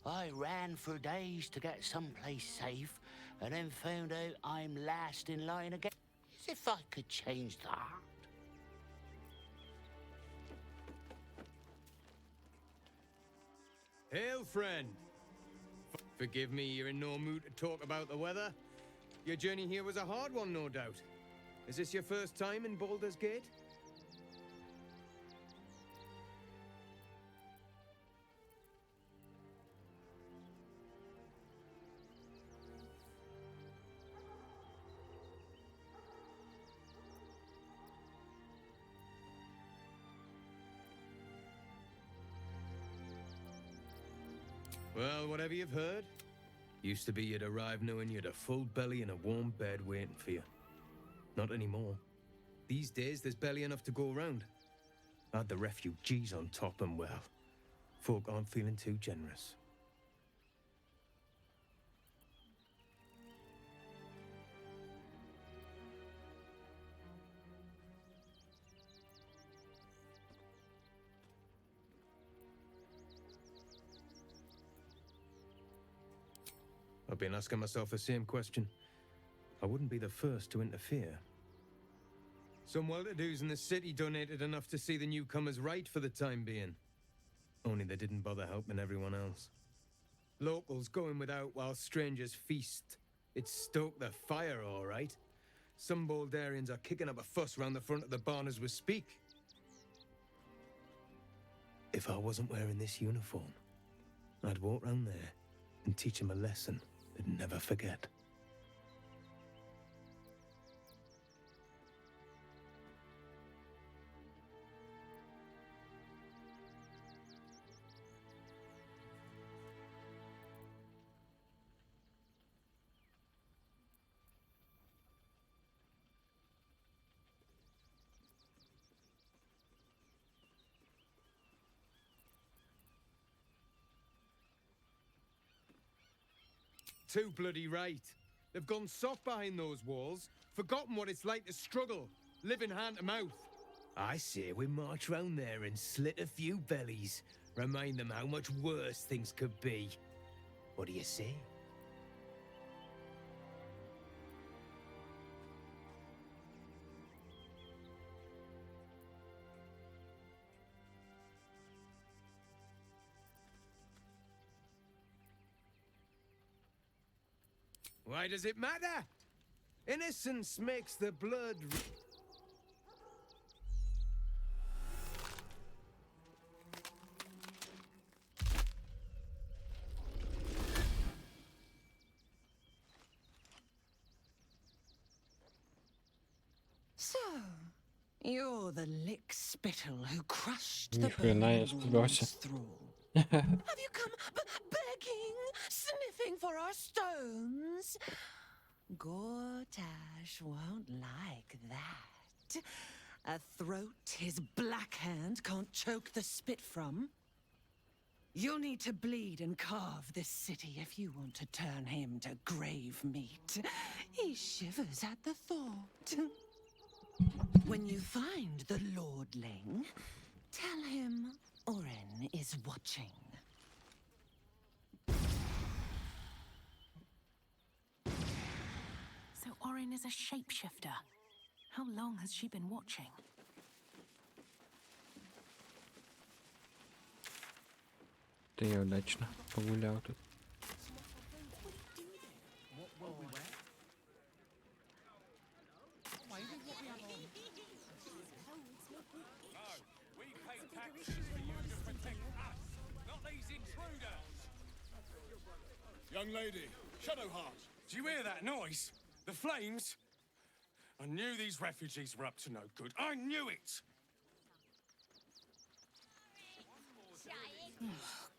I ran for days to get someplace safe, and then found out I'm last in line again. As if I could change that. Hail, friend. Forgive me, you're in no mood to talk about the weather. Your journey here was a hard one, no doubt. Is this your first time in Baldur's Gate? Well, whatever you've heard, used to be you'd arrive knowing you'd a full belly and a warm bed waiting for you. Not anymore. These days, there's barely enough to go around. Add the refugees on top and, well, folk aren't feeling too generous. I've been asking myself the same question. I wouldn't be the first to interfere. Some well-to-dos in the city donated enough to see the newcomers right for the time being. Only they didn't bother helping everyone else. Locals going without while strangers feast. It stoked the fire, all right. Some Baldurians are kicking up a fuss round the front of the barn as we speak. If I wasn't wearing this uniform, I'd walk round there and teach him a lesson they'd never forget. Too bloody right. They've gone soft behind those walls, forgotten what it's like to struggle, living hand to mouth. I say we march round there and slit a few bellies, remind them how much worse things could be. What do you say? Why does it matter? Innocence makes the blood... So, you're the lick spittle who crushed Ни the хрена я Burning испугался. Woman's thrall. Have you come begging, sniffing for our stones? Gortash won't like that. A throat his black hand can't choke the spit from. You'll need to bleed and carve this city if you want to turn him to grave meat. He shivers at the thought. When you find the lordling, tell him Oren is watching. So Oren is a shapeshifter. How long has she been watching? Да я удачно погулял тут. Young lady, Shadowheart, do you hear that noise? The flames? I knew these refugees were up to no good. I knew it!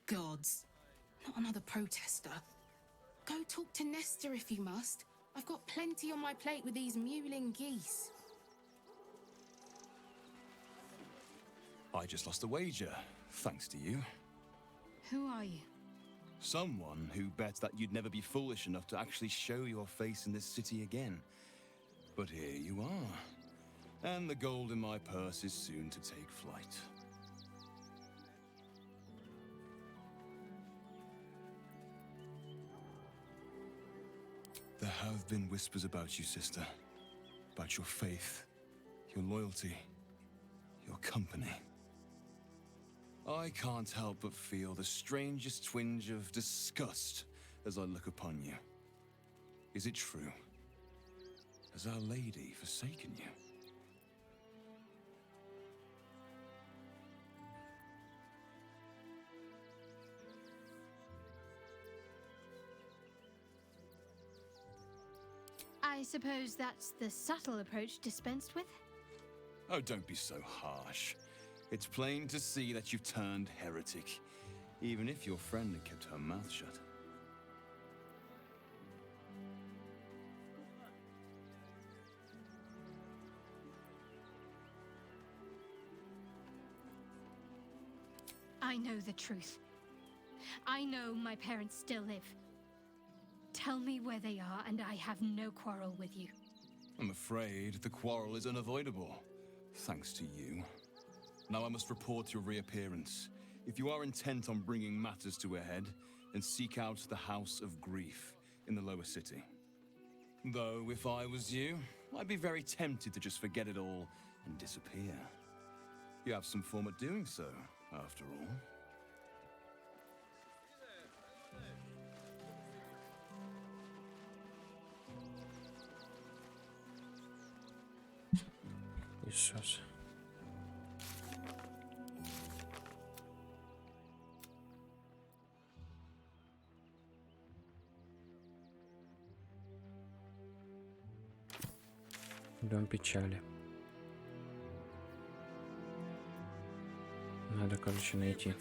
Gods. Not another protester. Go talk to Nestor if you must. I've got plenty on my plate with these mewling geese. I just lost a wager, thanks to you. Who are you? Someone who bet that you'd never be foolish enough to actually show your face in this city again. But here you are. And the gold in my purse is soon to take flight. There have been whispers about you, sister. About your faith, your loyalty, your company. I can't help but feel the strangest twinge of disgust as I look upon you. Is it true? Has Our Lady forsaken you? I suppose that's the subtle approach dispensed with? Oh, don't be so harsh. It's plain to see that you've turned heretic, even if your friend had kept her mouth shut. I know the truth. I know my parents still live. Tell me where they are, and I have no quarrel with you. I'm afraid the quarrel is unavoidable, thanks to you. Now I must report your reappearance. If you are intent on bringing matters to a head, then seek out the House of Grief in the lower city. Though, if I was you, I'd be very tempted to just forget it all and disappear. You have some form at doing so, after all. Иисус. Дом печали. Надо, короче, найти.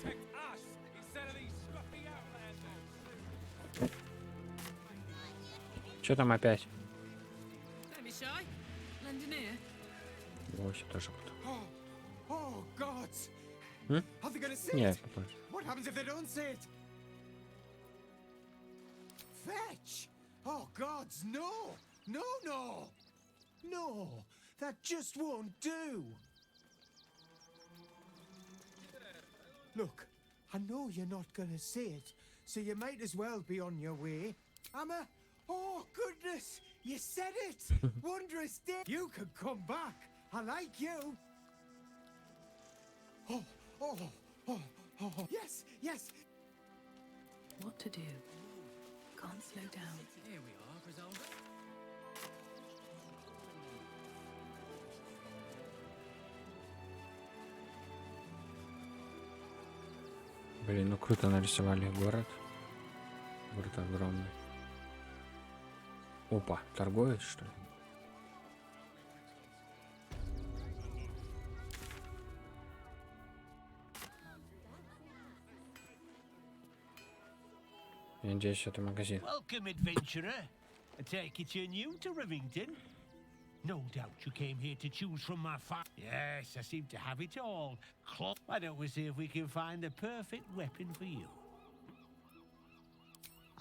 Что там опять? Лось тоже буду. Oh, gods! Hm? Are they gonna see Нет, it? попозже. What happens if they don't see it? Fetch! Oh, gods, no! No, no! No, that just won't do! Look, I know you're not gonna see it, so you might as well be on your way. Amma, oh, goodness! You said it! Wondrous day! You could come back! I like you! Oh, oh, oh, oh, yes, yes! What to do? Can't slow down. Here we are, Griselda. Блин, ну круто нарисовали город. Город огромный. Опа, торговец, что ли? Я надеюсь, это магазин. Welcome, adventurer. I take it you're new to Rivington. No doubt you came here to choose from my farm. Yes, I seem to have it all. Why don't we see if we can find the perfect weapon for you?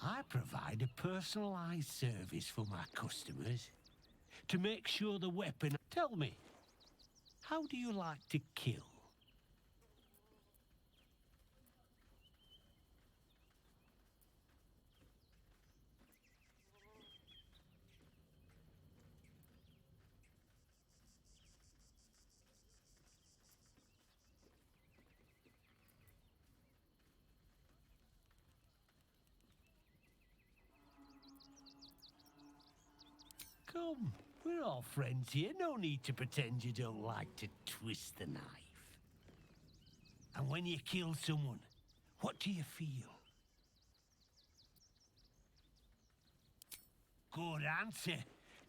I provide a personalized service for my customers to make sure the weapon... Tell me, how do you like to kill? Come, we're all friends here. No need to pretend you don't like to twist the knife. And when you kill someone, what do you feel? Good answer.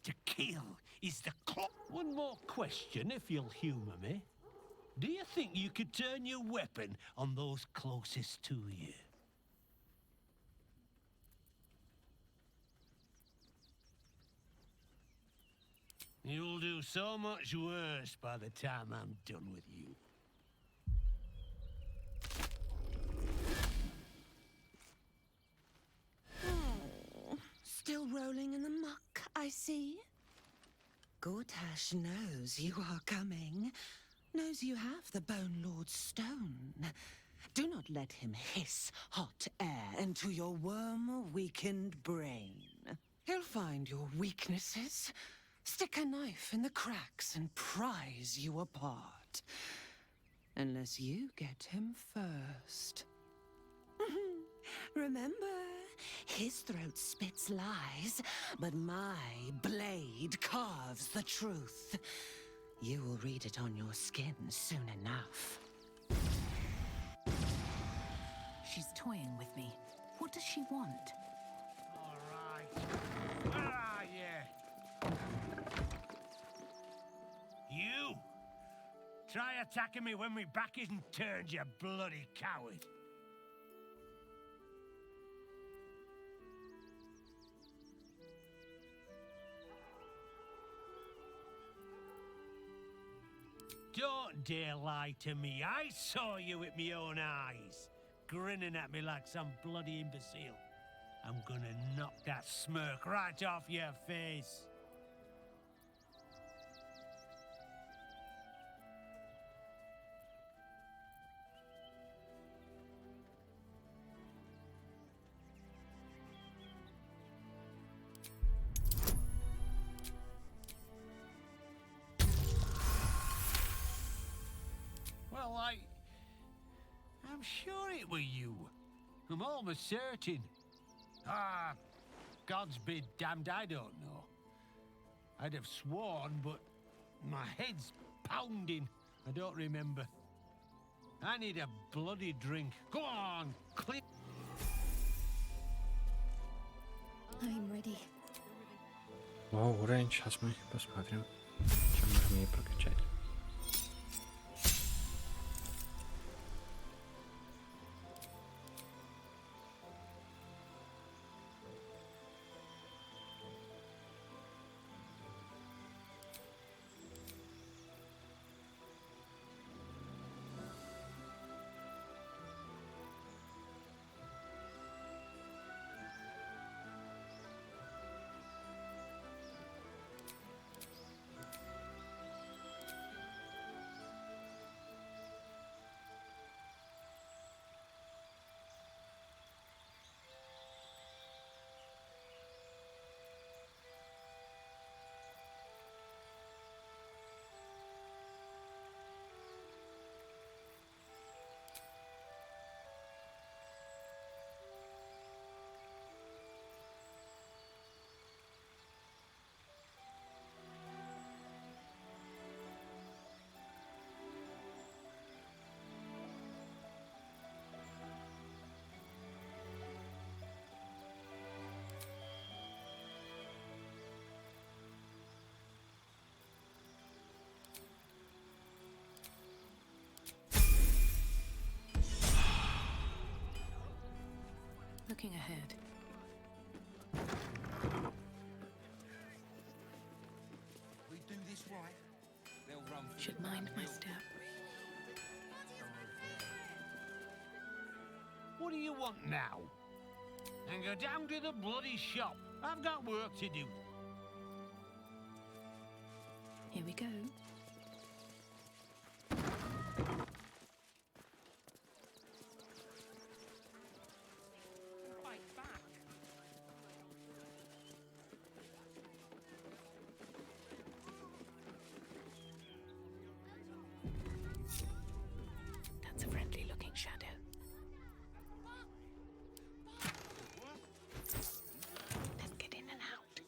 To kill is the clock. One more question, if you'll humor me. Do you think you could turn your weapon on those closest to you? You'll do so much worse by the time I'm done with you. Oh, still rolling in the muck, I see. Gortash knows you are coming. Knows you have the Bone Lord's stone. Do not let him hiss hot air into your worm-weakened brain. He'll find your weaknesses, stick a knife in the cracks and prise you apart. Unless you get him first. Remember, his throat spits lies, but my blade carves the truth. You will read it on your skin soon enough. She's toying with me. What does she want? All right. Where are you? You! Try attacking me when my back isn't turned, you bloody coward. Don't dare lie to me. I saw you with my own eyes, grinning at me like some bloody imbecile. I'm gonna knock that smirk right off your face. Well, I'm sure it were you. I'm almost certain. Ah, God's be damned, I don't know. I'd have sworn, but my head's pounding. I don't remember. I need a bloody drink. Go on, clear. I'm ready. О, уровень, сейчас мы посмотрим, чем можем ей прокачать. Looking ahead. We do this right, they'll run for Should mind my step. What do you want now? And go down to the bloody shop. I've got work to do. Here we go. That's a friendly looking shadow. Let's get in and out.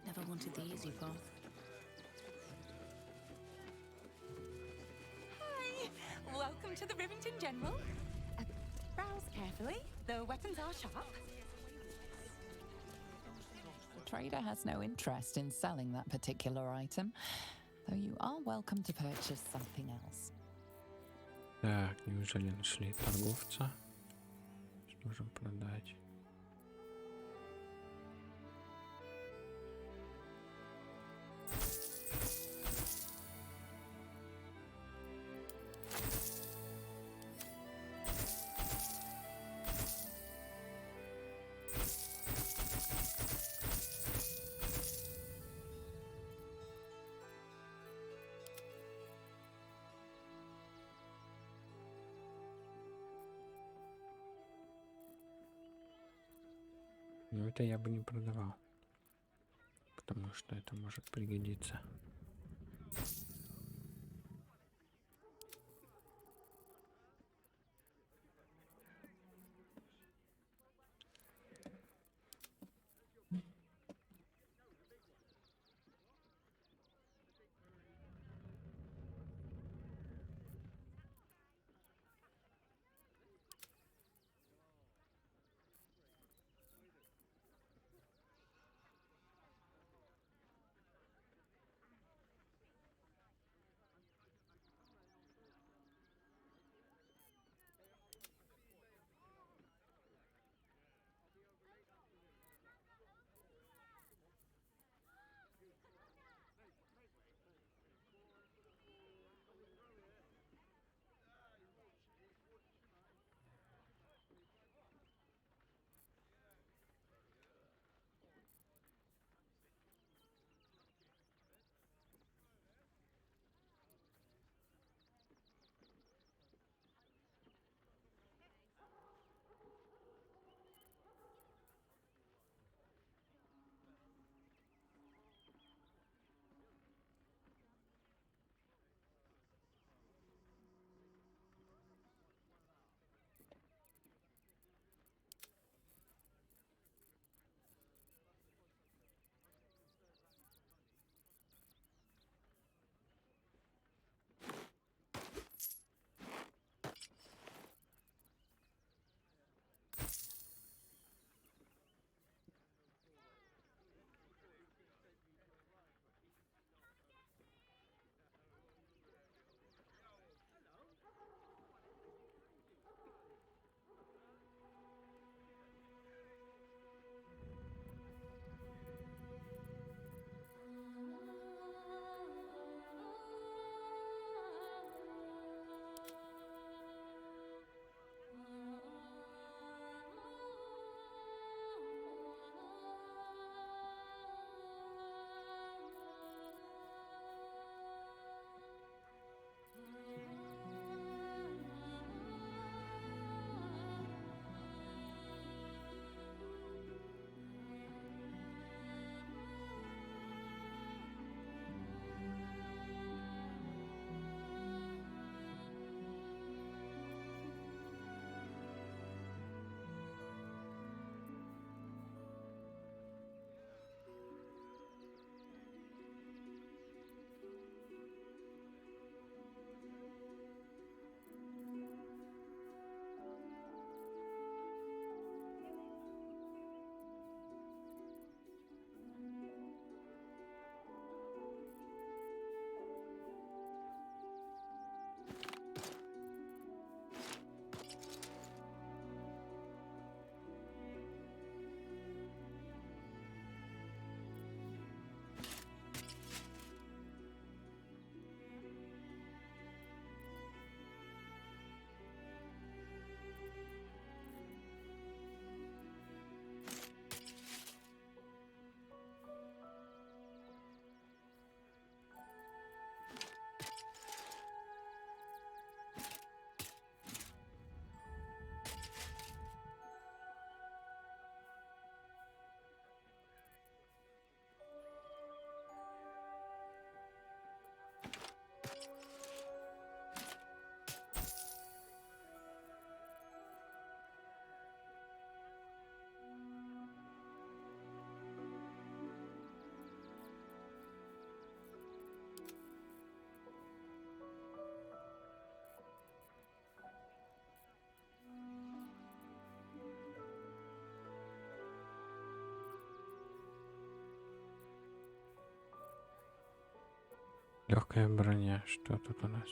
Never wanted the easy path. Hi! Welcome to the Rivington General. Browse carefully. The weapons are sharp. The trader has no interest in selling that particular item, though you are welcome to purchase something else. Так, неужели нашли торговца? Что же продать? Но это я бы не продавал, потому что это может пригодиться. Легкая броня. Что тут у нас?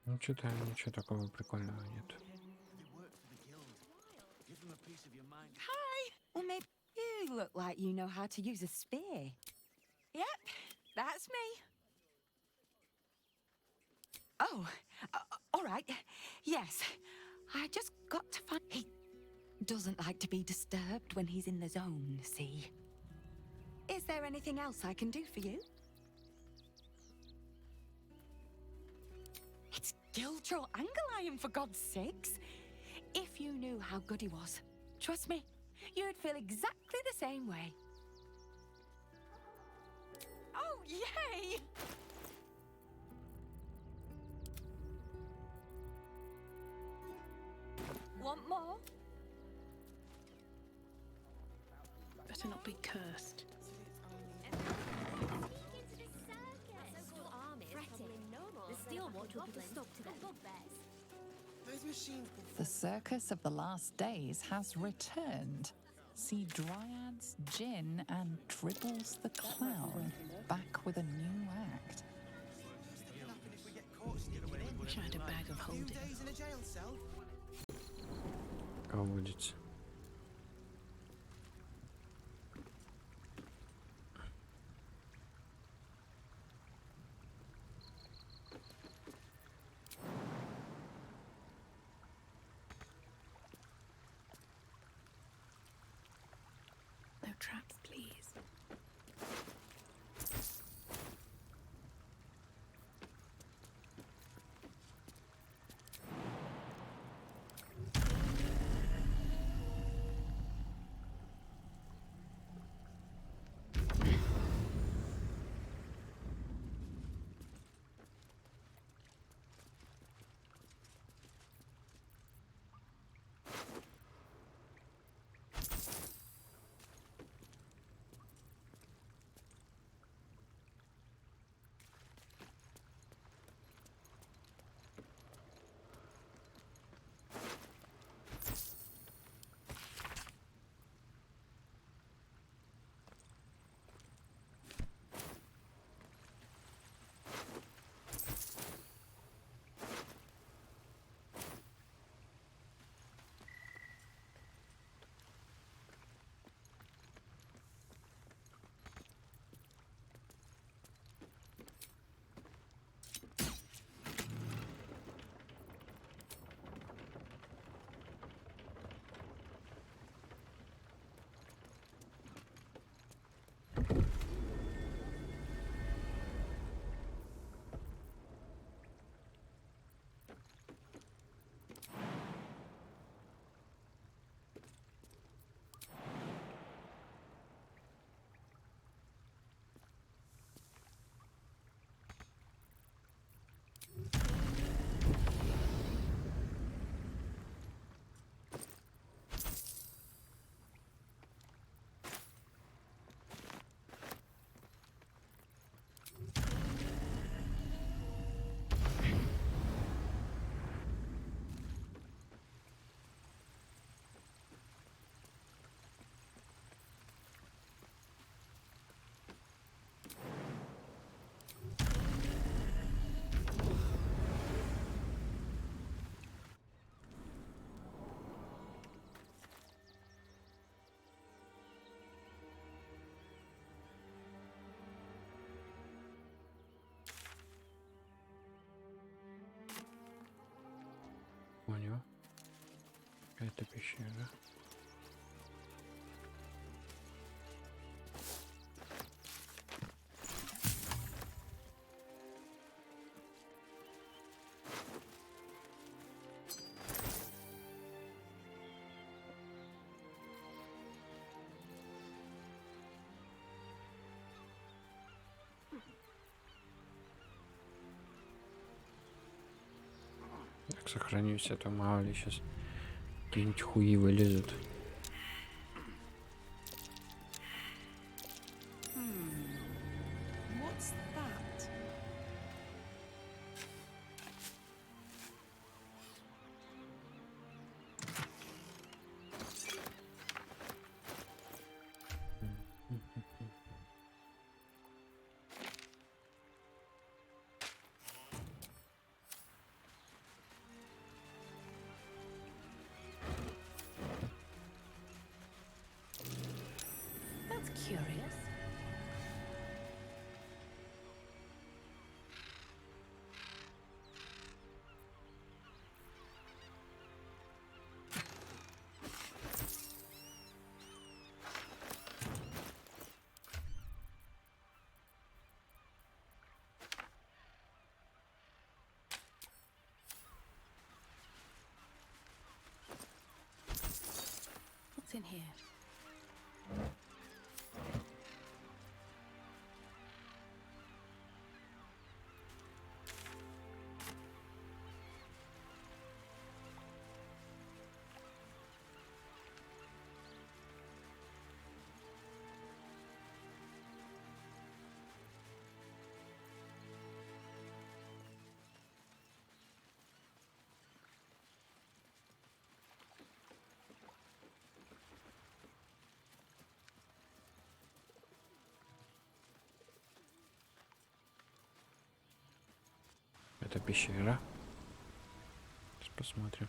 Ну, что-то ничего такого прикольного нет. Hi! Well, maybe you look like you know how to use a spear. Yep, that's me. Oh, all right. Yes, I just got to find... He doesn't like to be disturbed when he's in the zone, see? Is there anything else I can do for you? It's Giltro Angelion, for God's sakes. If you knew how good he was, trust me, you'd feel exactly the same way. Oh, yay! Want more? Better not be cursed. The circus of the last days has returned. See Dryads, Jinn, and Dribbles the Clown back with a new act. Wish I had a bag of holding. Колодец. No traps, please. пещера. Так, сохранюсь, а то мало ли сейчас какие-нибудь хуи вылезут. What's that? That's curious. What's in here? Это пещера. Сейчас посмотрим.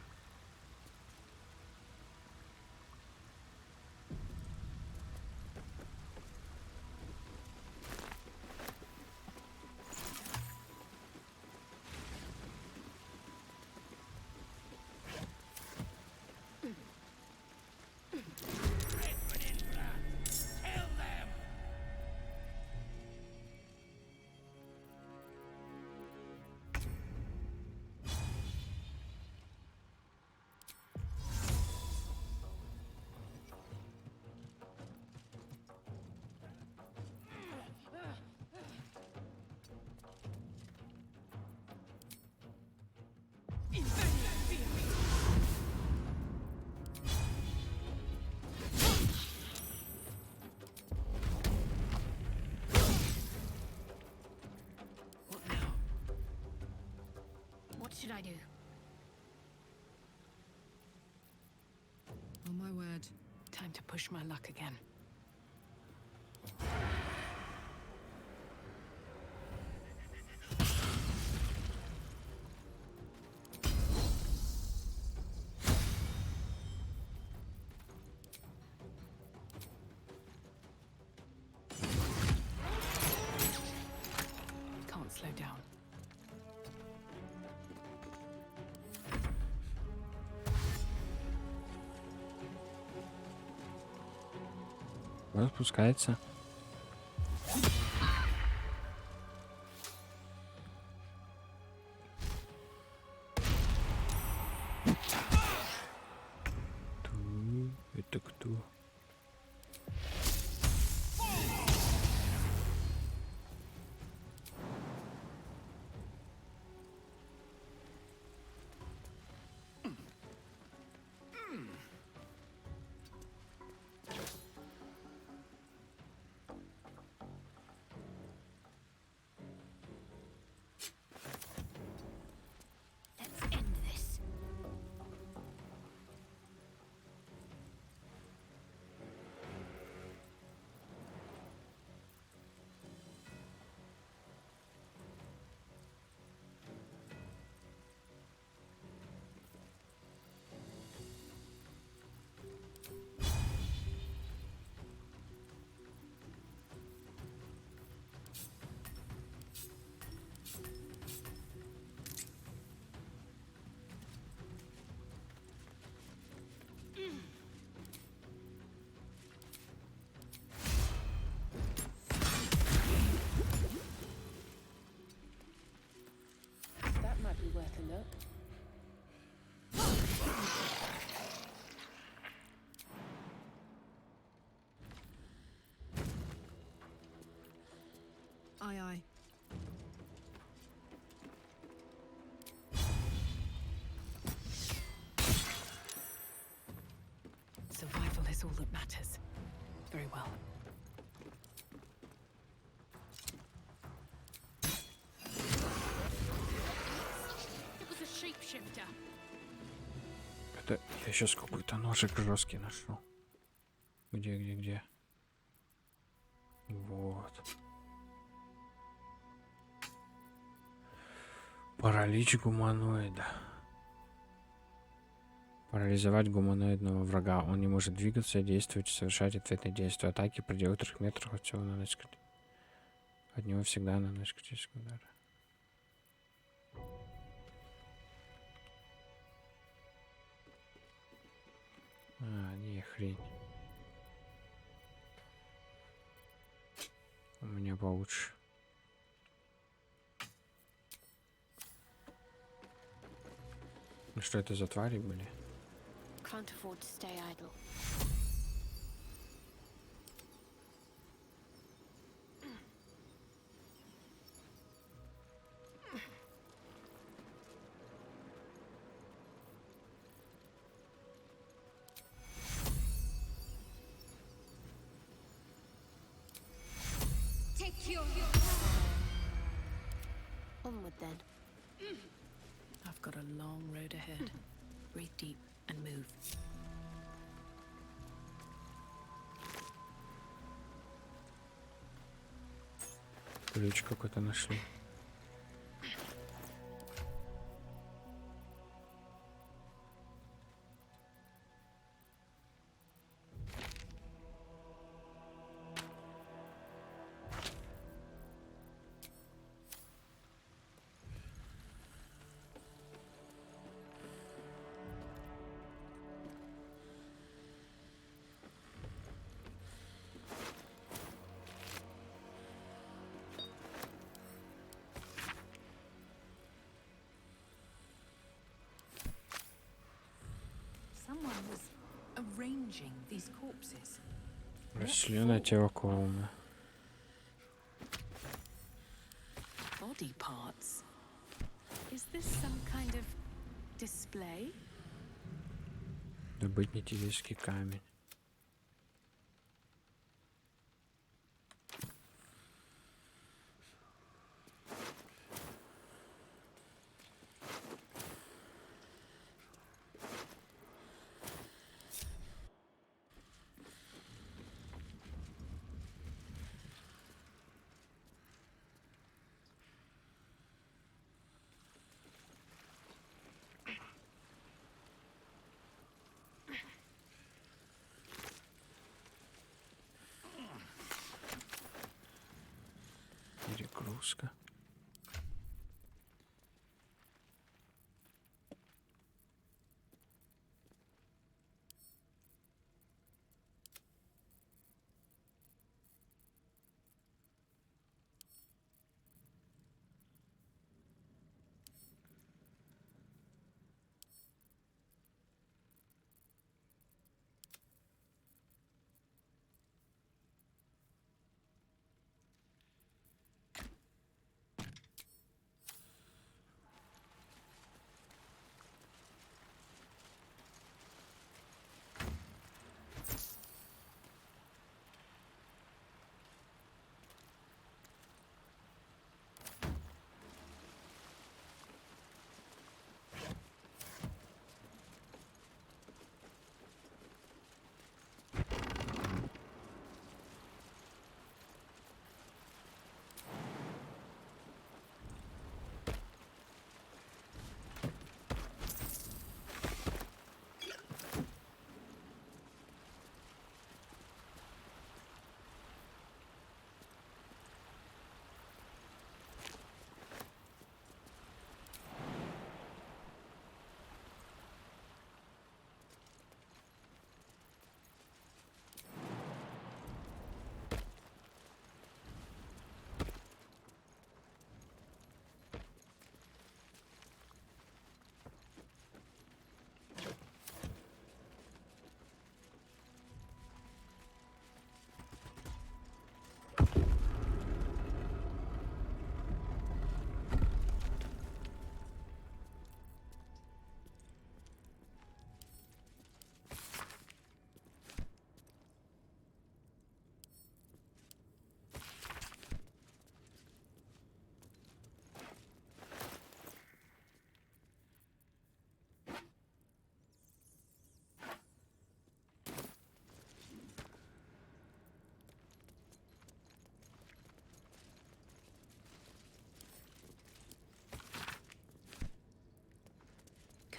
What should I do? On my word, time to push my luck again. Can't slow down. Он спускается. Это кто? Aye, aye. Survival is all that matters. Very well. It was a shapeshifter. Это я сейчас какой-то ножик жесткий нашел. Где? Вот. Паралич гуманоида. Парализовать гуманоидного врага. Он не может двигаться, действовать, совершать ответные действия. Атаки в пределах 3 метров от всего наносит. От него всегда наносит критический удар. Не, хрень. У меня получше. Ну что это за твари были? Can't afford to stay idle. Take your... Onward then. I've got a long road ahead. Breathe deep and move. Ключ какой-то нашли. Someone was arranging these corpses. Расчленное тело клоуна. Body parts. Is this some kind of display? Добыть нетележский камень. Перегрузка.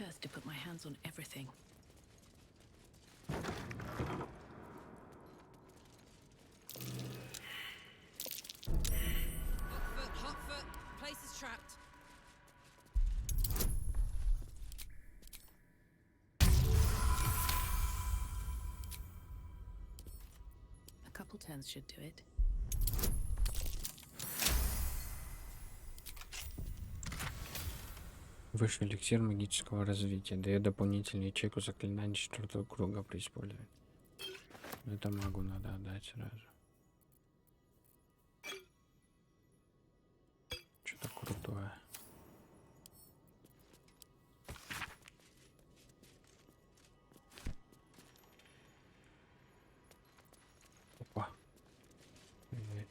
cursed to put my hands on everything. Hot foot, place is trapped. A couple turns should do it. Высший эликсир магического развития. Дает дополнительный ячейку заклинаний 4-го круга при использовании. Это магу надо отдать сразу. Что-то крутое. Опа. Привет.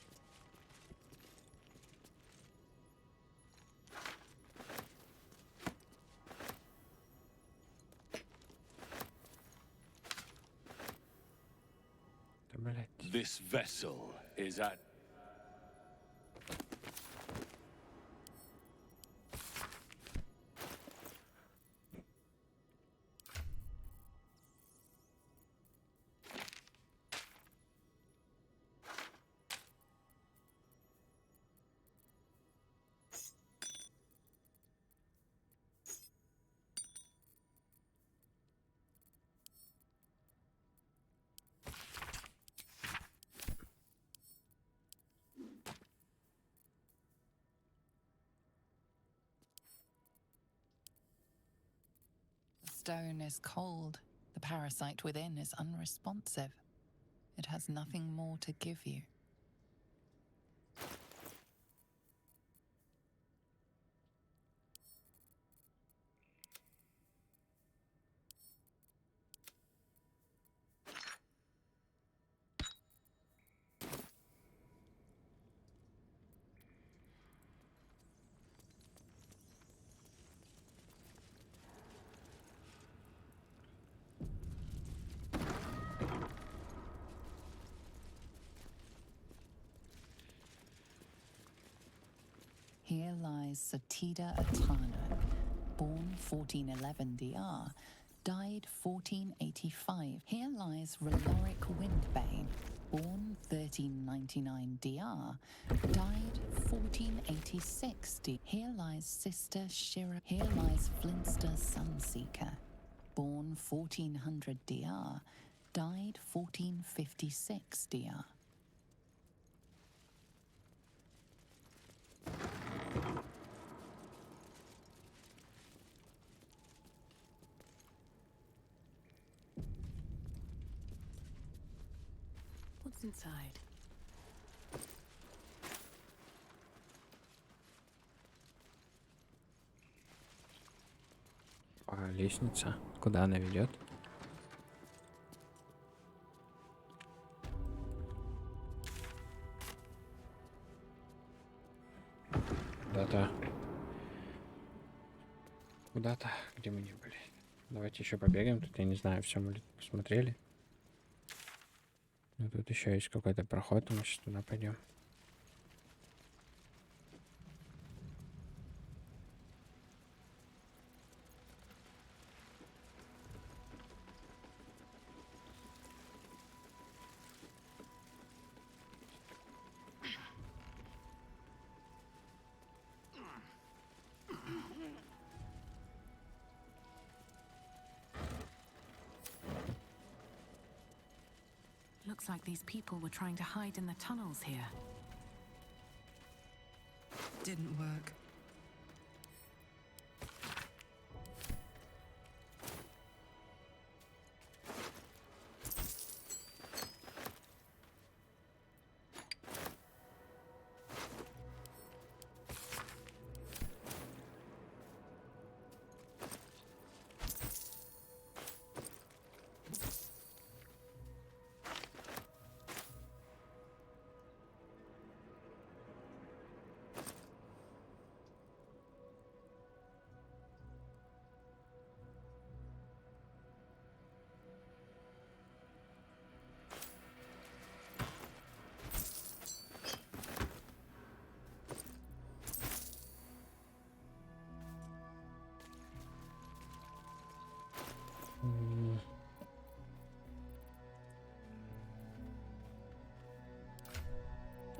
This vessel is at... The stone is cold. The parasite within is unresponsive. It has nothing more to give you. Here lies Satida Atano, born 1411 DR, died 1485. Here lies Reloric Windbane, born 1399 DR, died 1486 DR. Here lies Sister Shira. Here lies Flinster Sunseeker, born 1400 DR, died 1456 DR. What's inside? Лестница. Куда она ведет? Куда-то. Куда-то, где мы не были. Давайте еще побегаем. Тут я не знаю, все мы посмотрели. Но тут еще есть какой-то проход, мы сейчас туда пойдем. Looks like these people were trying to hide in the tunnels here. Didn't work.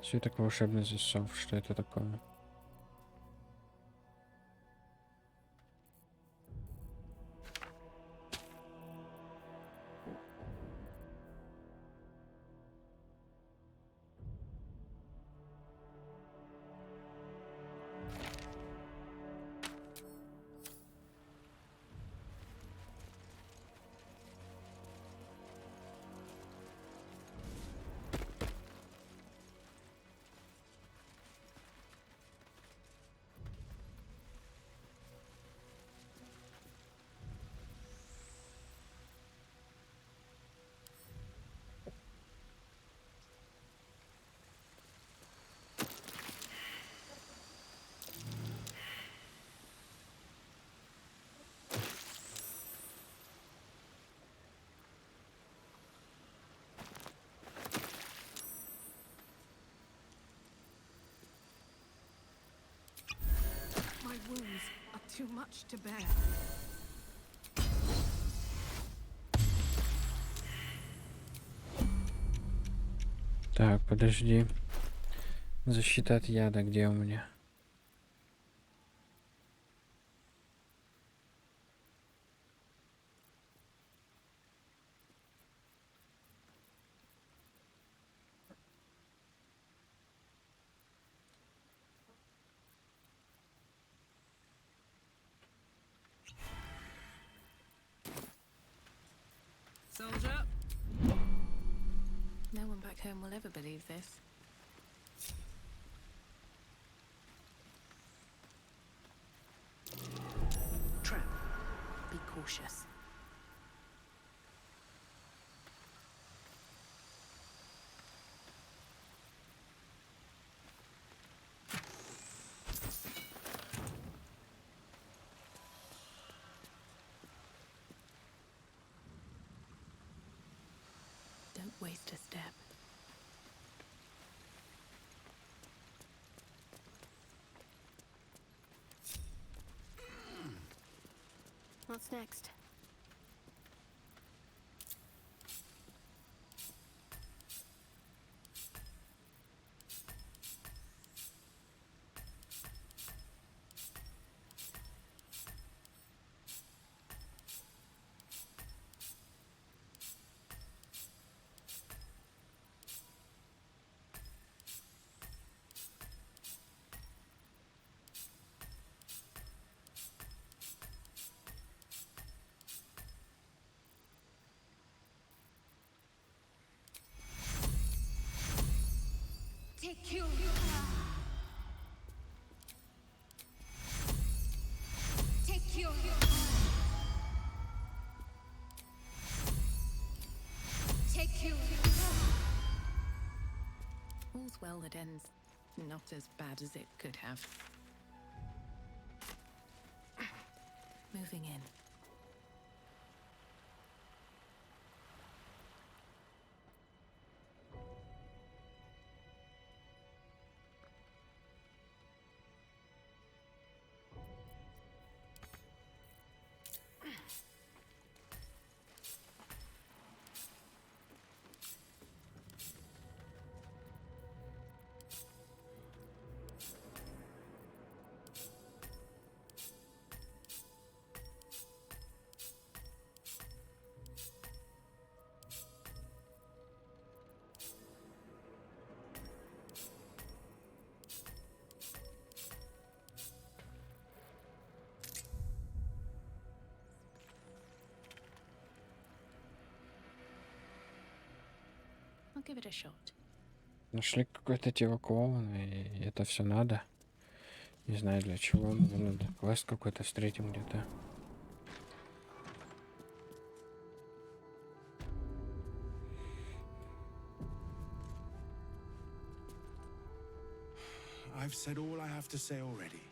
Свиток волшебный засов. Что это такое? My wounds are too much to bear. Так, подожди. Защита от яда, где у меня? Soldier. No one back home will ever believe this. Trap. Be cautious. Don't waste a step. What's next? Take you. Take you. Take you. All's well that ends not as bad as it could have. Moving in. I'll give it a shot. Нашли какой-то тело клоуна, и это все надо. Не знаю для чего, но надо. Квест какой-то встретим где-то. I've said all I have to say already.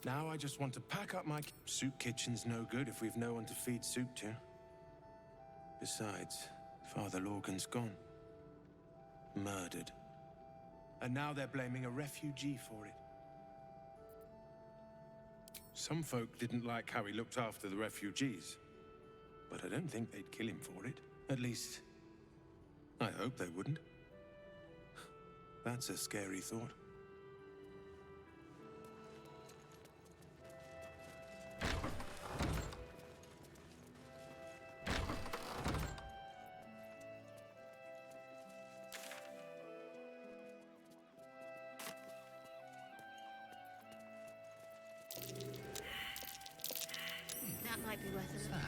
Now I just want to pack up my... Soup kitchen's no good if we've no one to feed soup to. Besides, Father Lorgan's gone. Murdered. And now they're blaming a refugee for it. Some folk didn't like how he looked after the refugees. But I don't think they'd kill him for it. At least, I hope they wouldn't. That's a scary thought. That might be worth a look.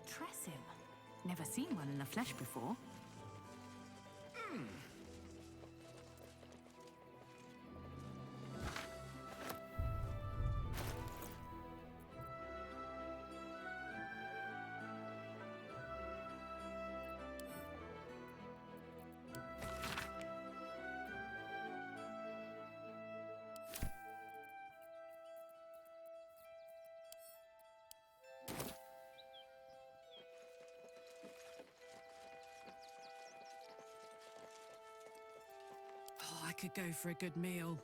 Tressim. Never seen one in the flesh before. Oh, I could go for a good meal.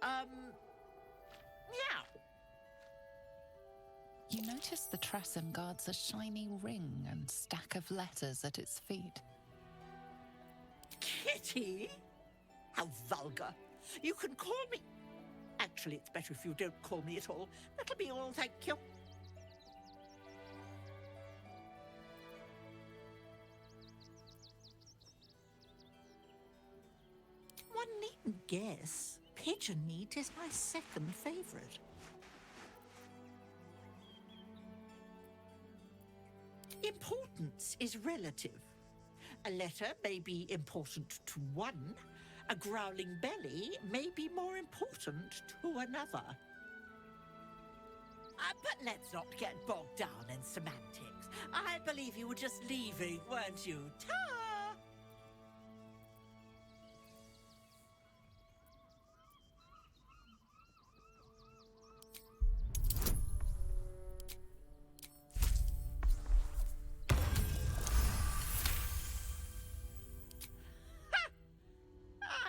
Meow. You notice the Tressym guards a shiny ring and stack of letters at its feet. Kitty? How vulgar. You can call me... Actually, it's better if you don't call me at all. That'll be all, thank you. One needn't guess. Pigeon meat is my second favorite. Importance is relative. A letter may be important to one. A growling belly may be more important to another. But let's not get bogged down in semantics. I believe you were just leaving, weren't you? Ta!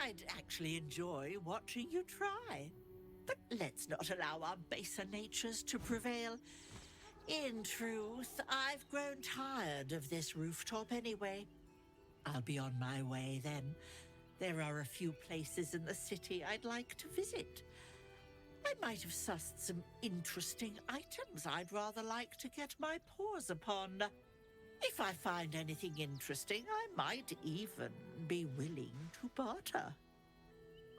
I'd actually enjoy watching you try. But let's not allow our baser natures to prevail. In truth, I've grown tired of this rooftop anyway. I'll be on my way then. There are a few places in the city I'd like to visit. I might have sussed some interesting items I'd rather like to get my paws upon. If I find anything interesting, I might even be willing to barter.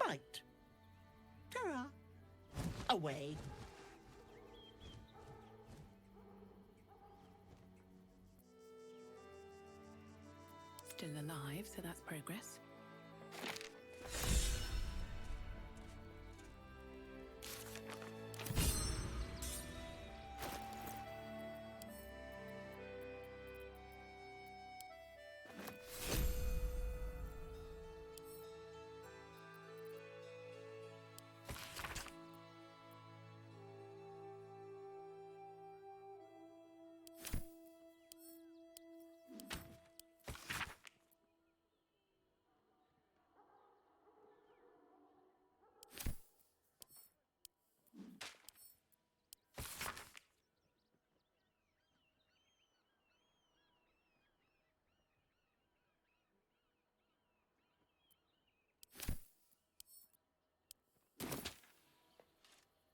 Might. Ta-ra. Away. Still alive, so that's progress.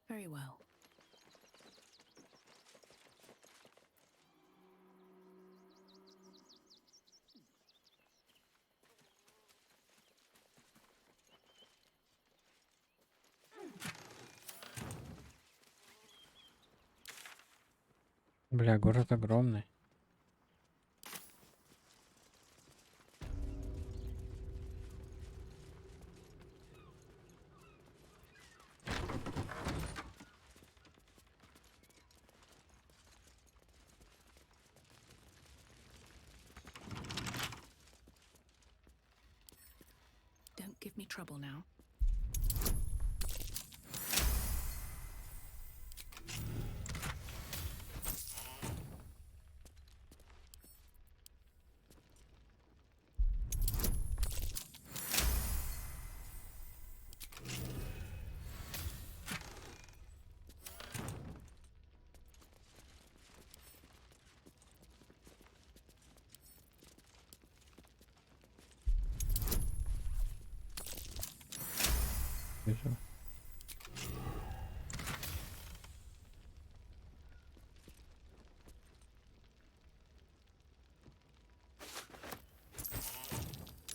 Very well. Бля, город огромный. trouble now.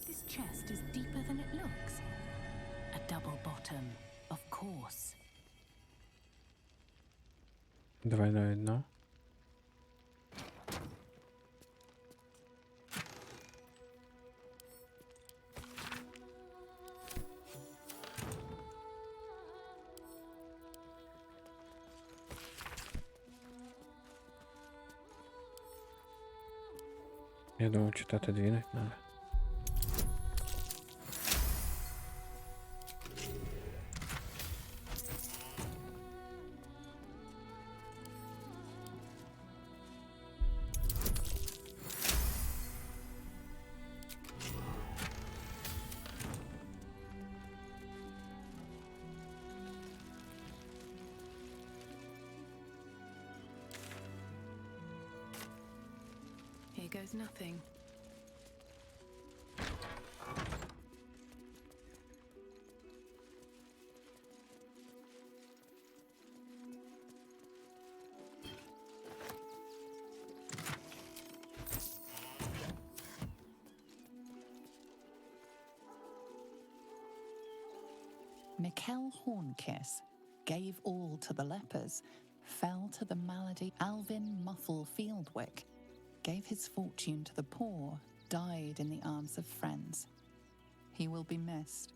This chest is deeper than it looks. A double bottom, of course. Двойное дно. Я думаю, что-то отодвинуть надо. Here goes nothing. Mikkel Hornkiss gave all to the lepers, fell to the malady. Alvin Muffle Fieldwick gave his fortune to the poor, died in the arms of friends. He will be missed.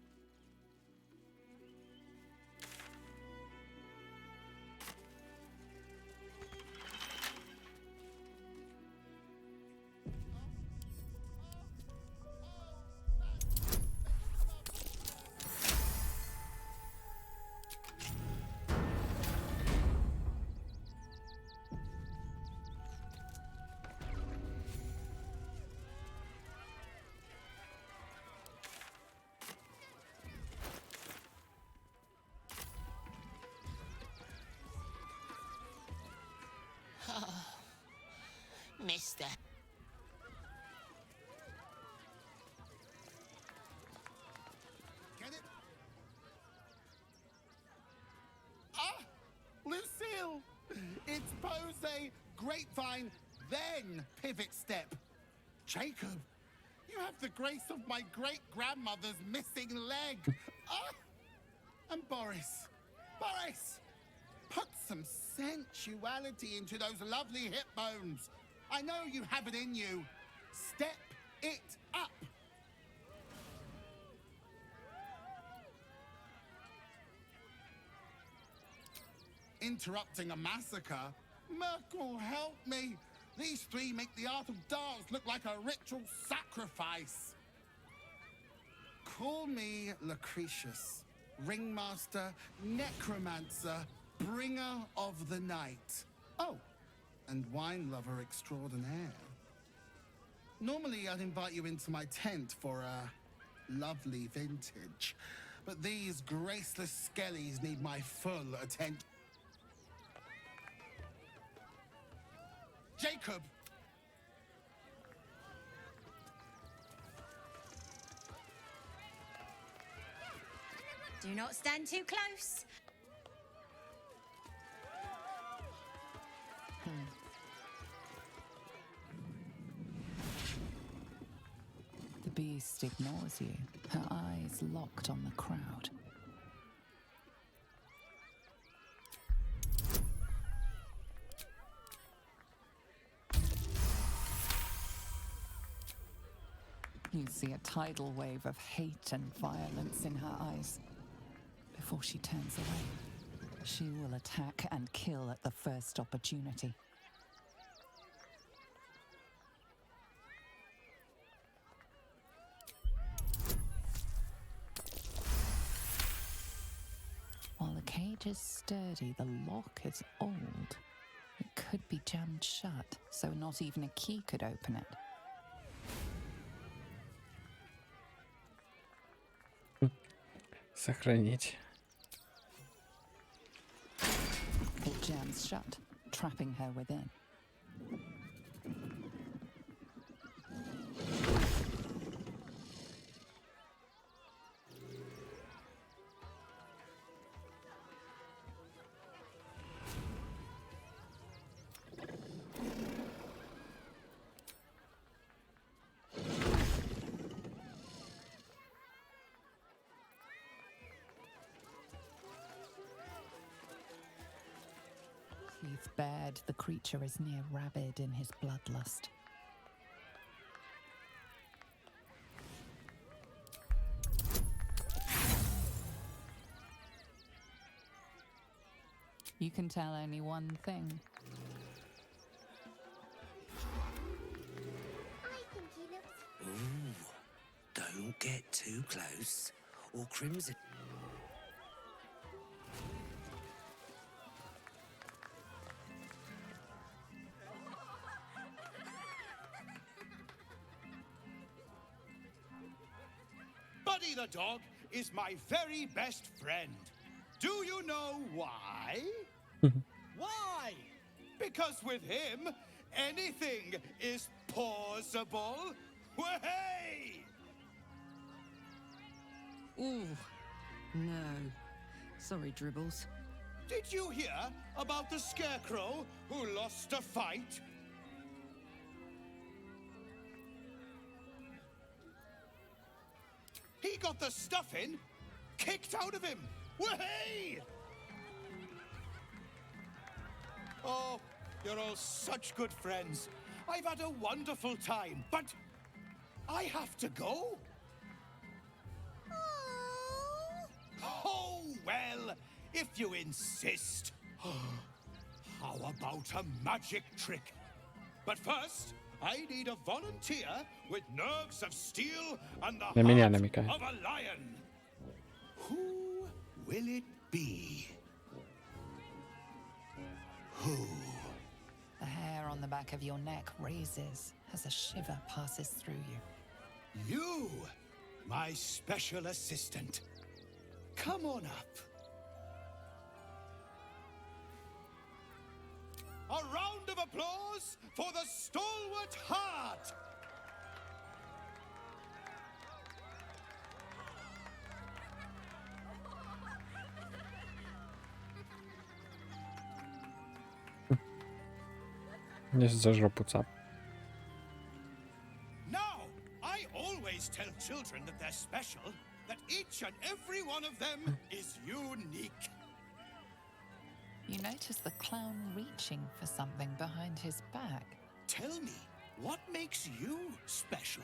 Mister. Get it? Ah! Lucille! It's pose a grapevine, then pivot step. Jacob, you have the grace of my great-grandmother's missing leg. Ah! And Boris. Boris! Put some sensuality into those lovely hip bones. I know you have it in you. Step it up. Interrupting a massacre? Merkel, help me. These three make the art of dance look like a ritual sacrifice. Call me Lucretius, ringmaster, necromancer, bringer of the night. Oh, and wine lover extraordinaire. Normally, I'd invite you into my tent for a lovely vintage, but these graceless skellies need my full attention. Jacob! Do not stand too close. The beast ignores you, her eyes locked on the crowd. You see a tidal wave of hate and violence in her eyes. Before she turns away, she will attack and kill at the first opportunity. is sturdy, the lock is old. It could be jammed shut, so not even a key could open it. Сохранить. It jams shut, trapping her within. Teeth bared, the creature is near rabid in his bloodlust. You can tell only one thing. Ooh, don't get too close, or Crimson. Buddy the dog is my very best friend. Do you know why? Why? Because with him, anything is possible. Way! Ooh, no. Sorry, Dribbles. Did you hear about the scarecrow who lost a fight? He got the stuffing kicked out of him. Way! Oh, you're all such good friends. I've had a wonderful time, but I have to go. Oh, well, if you insist. How about a magic trick? But first, I need a volunteer with nerves of steel and the На меня heart намекает. of a lion. Who will it be? Who? The hair on the back of your neck raises as a shiver passes through you. You, my special assistant. Come on up. A round of applause for the stalwart heart. Есть за жопу цап. Now, I always tell children that they're special, that each and every one of them is unique. You notice the clown reaching for something behind his back. Tell me, what makes you special?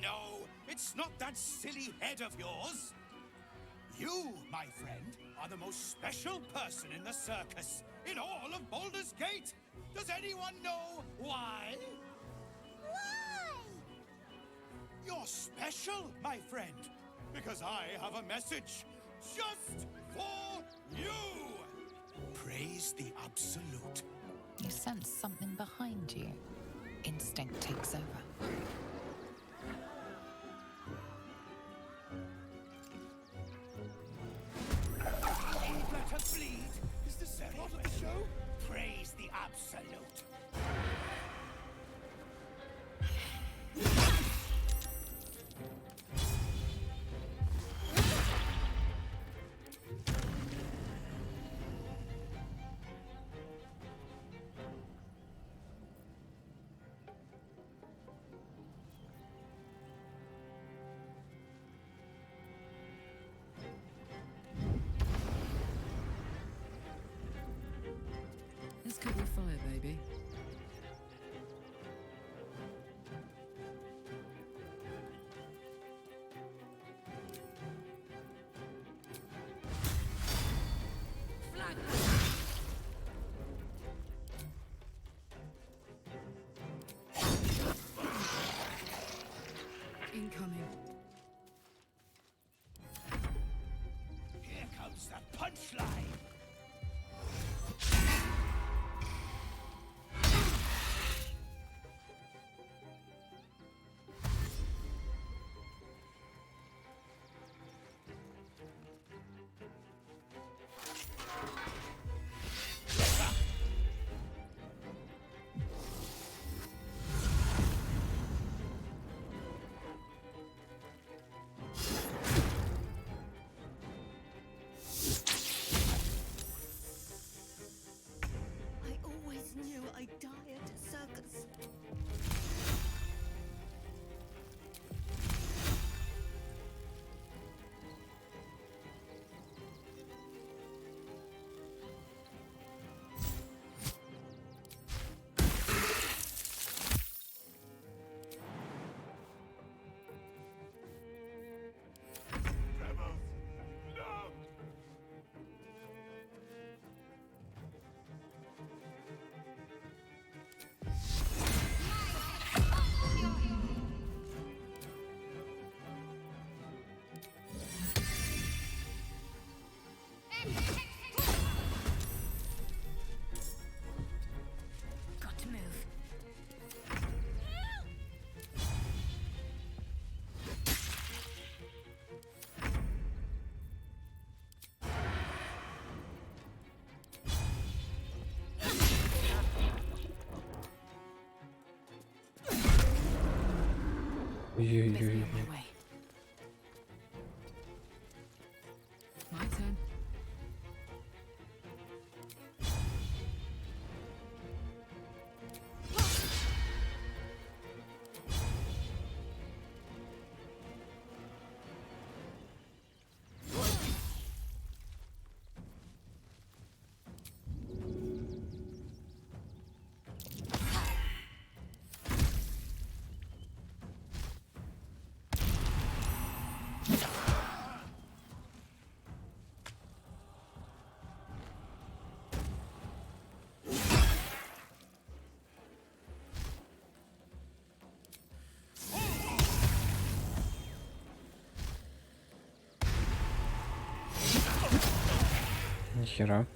No, it's not that silly head of yours. You, my friend, are the most special person in the circus, in all of Baldur's Gate. Does anyone know why? Why? You're special, my friend, because I have a message just for you. Praise the Absolute. You sense something behind you. Instinct takes over. Let her bleed. Is this the part of the show? Praise the Absolute. Let's cover the fire, baby. comes the punchline. I die at a circus. Got to move. Ой-ой-ой. My turn. Нихера.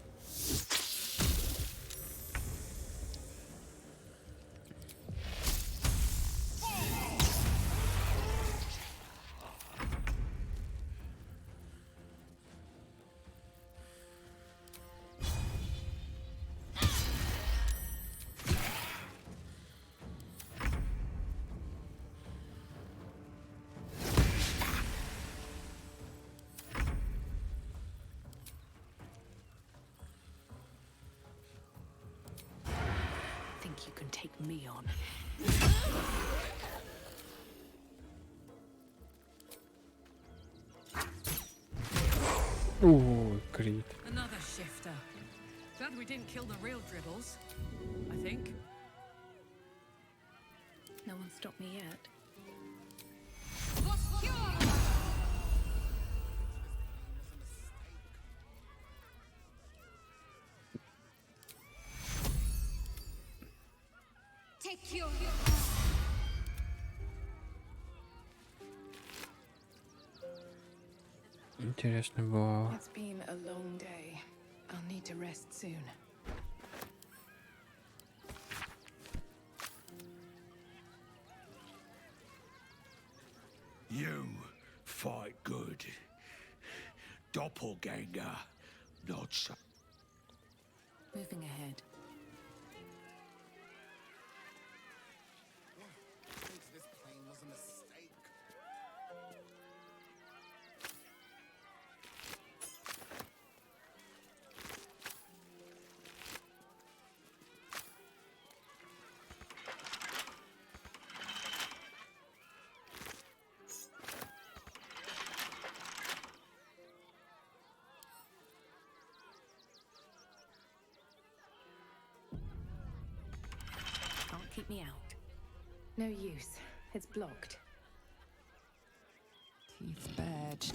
Think you can take me on? Ooh, крит. Another shifter. Glad we didn't kill the real dribbles. I think. No one stopped me yet. Take your... Интересно было. It's been a long day. I'll need to rest soon. You fight good. Doppelganger, not so. Moving ahead. This plane was a mistake. Can't keep me out. No use. It's blocked. Teeth badge.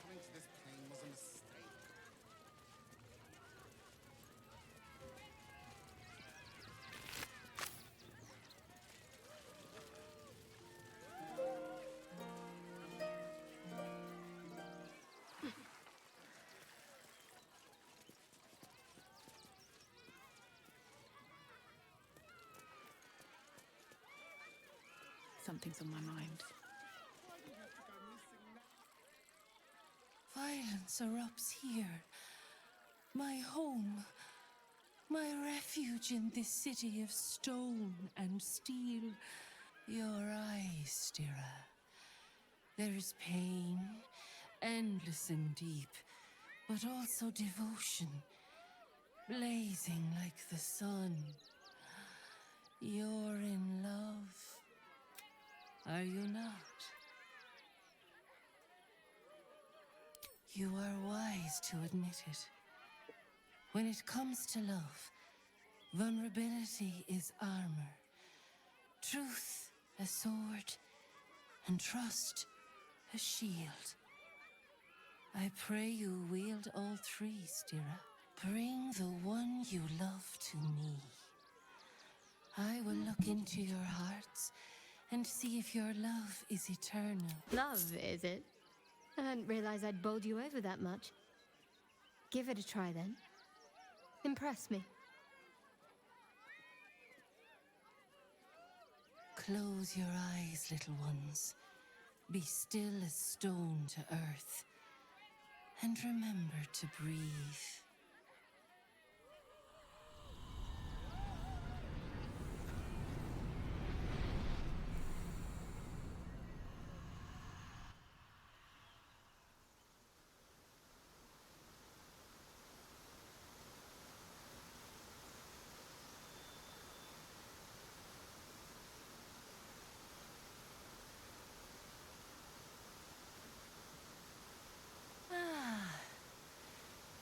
Coming to this plane was a mistake. Something's on my mind. Violence erupts here. My home. My refuge in this city of stone and steel. Your eyes, Stira. There is pain, endless and deep, but also devotion, blazing like the sun. You're in love, are you not? You are wise to admit it. When it comes to love, vulnerability is armor, truth a sword, and trust a shield. I pray you wield all three, Stira. Bring the one you love to me. I will look into your hearts and see if your love is eternal. Love, is it? I hadn't realized I'd bowled you over that much. Give it a try then. Impress me. Close your eyes, little ones. Be still as stone to earth. And remember to breathe.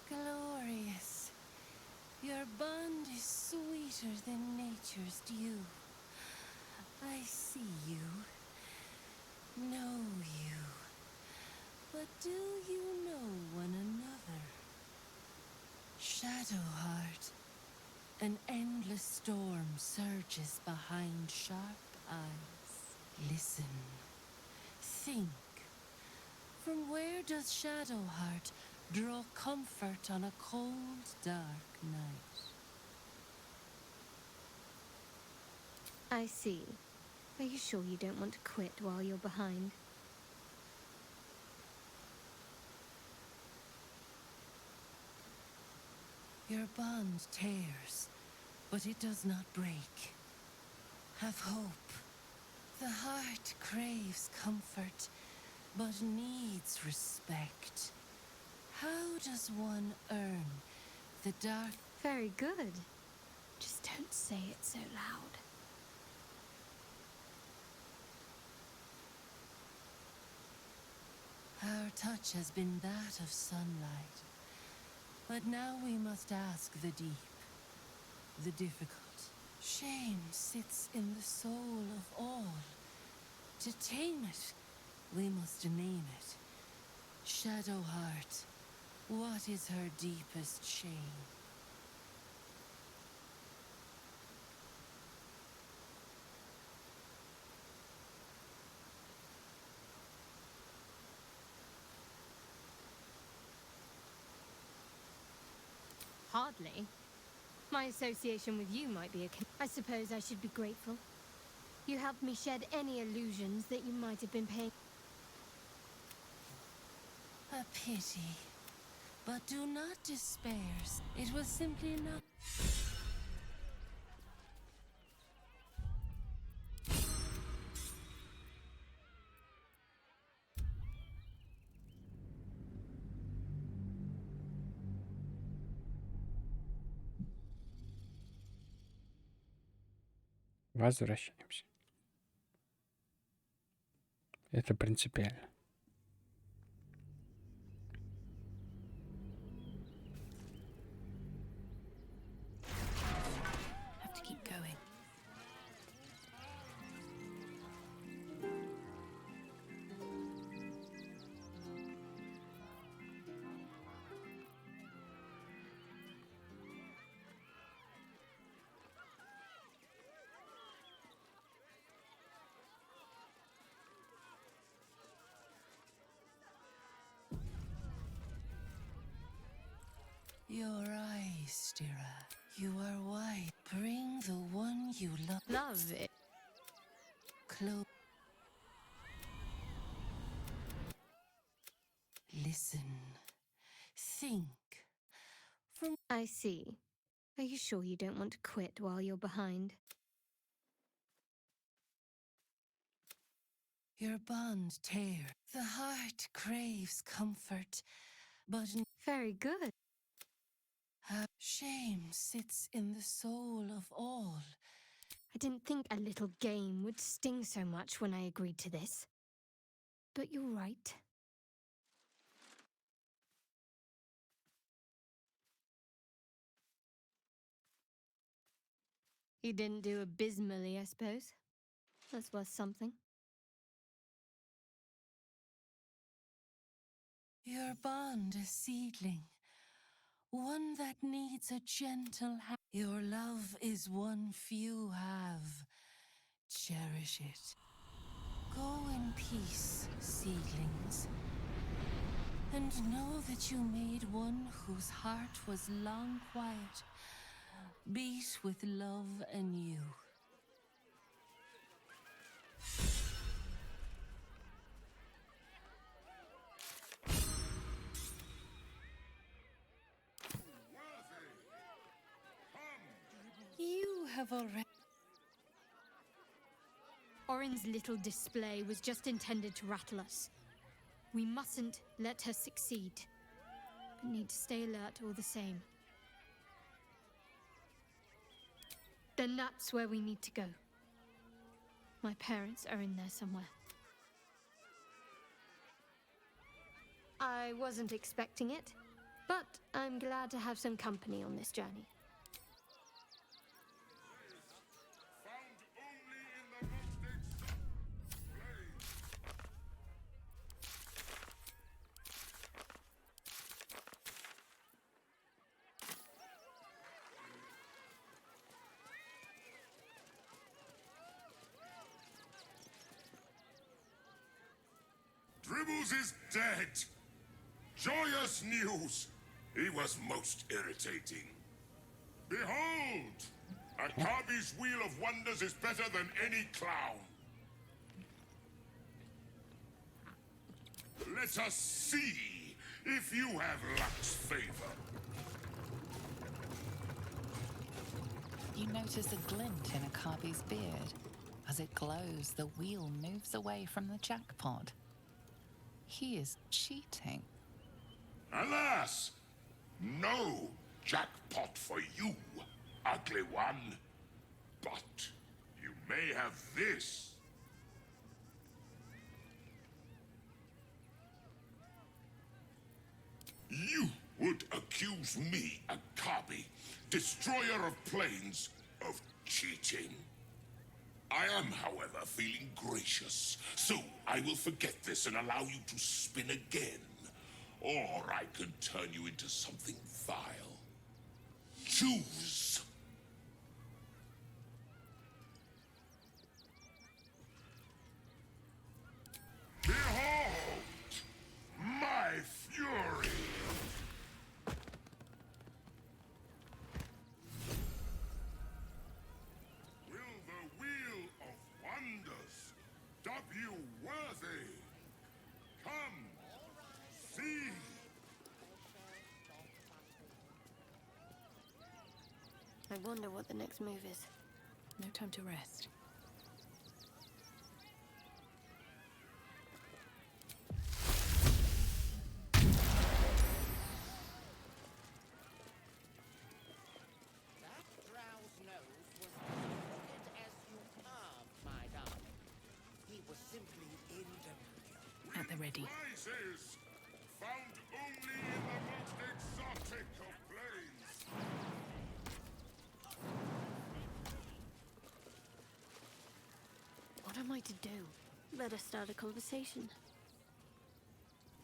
Glorious. Your bond is sweeter than nature's dew. I see you, know you, but do you know one another? Shadowheart, an endless storm surges behind sharp eyes. Listen, think. From where does Shadowheart draw comfort on a cold, dark night? I see. Are you sure you don't want to quit while you're behind? Your bond tears, but it does not break. Have hope. The heart craves comfort, but needs respect. How does one earn the dark? Very good. Just don't say it so loud. Our touch has been that of sunlight. But now we must ask the deep, the difficult. Shame sits in the soul of all. To tame it, we must name it. Shadowheart, what is her deepest shame? Hardly. My association with you might be a... I suppose I should be grateful. You helped me shed any illusions that you might have been paying. A pity. But do not despair. It was simply not... Возвращаемся. Это принципиально. Have to keep going. Your eyes, Stira. You are white. Bring the one you love. Love it. Close. Listen. Think. I see. Are you sure you don't want to quit while you're behind? Your bond tear. The heart craves comfort, but very good. Shame sits in the soul of all. I didn't think a little game would sting so much when I agreed to this. But you're right. You didn't do abysmally, I suppose. That's worth something. Your bond a seedling, one that needs a gentle hand. Your love is one few have. Cherish it. Go in peace, seedlings, and know that you made one whose heart was long quiet, beat with love anew. You have already... Orin's little display was just intended to rattle us. We mustn't let her succeed, but need to stay alert all the same. Then that's where we need to go. My parents are in there somewhere. I wasn't expecting it, but I'm glad to have some company on this journey. Dribbles is dead! Joyous news! He was most irritating. Behold! Akabi's Wheel of Wonders is better than any clown. Let us see if you have luck's favor. You notice a glint in Akabi's beard. As it glows, the wheel moves away from the jackpot. He is cheating. Alas! No jackpot for you, ugly one. But you may have this. You would accuse me, Akabi, destroyer of planes, of cheating. I am, however, feeling gracious, so I will forget this and allow you to spin again. Or I can turn you into something vile. Choose! Behold! My fury! Will the Wheel of Wonders dub you worthy? Come, see! I wonder what the next move is. No time to rest. At the ready. Prizes found only in the most exotic of planes. What am I to do? Better start a conversation.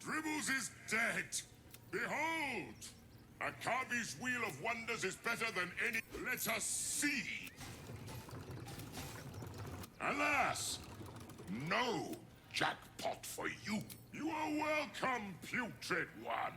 Dribbles is dead. Behold! Akabi's Wheel of Wonders is better than any... Let us see! Alas! No jackpot for you. You are welcome, putrid one.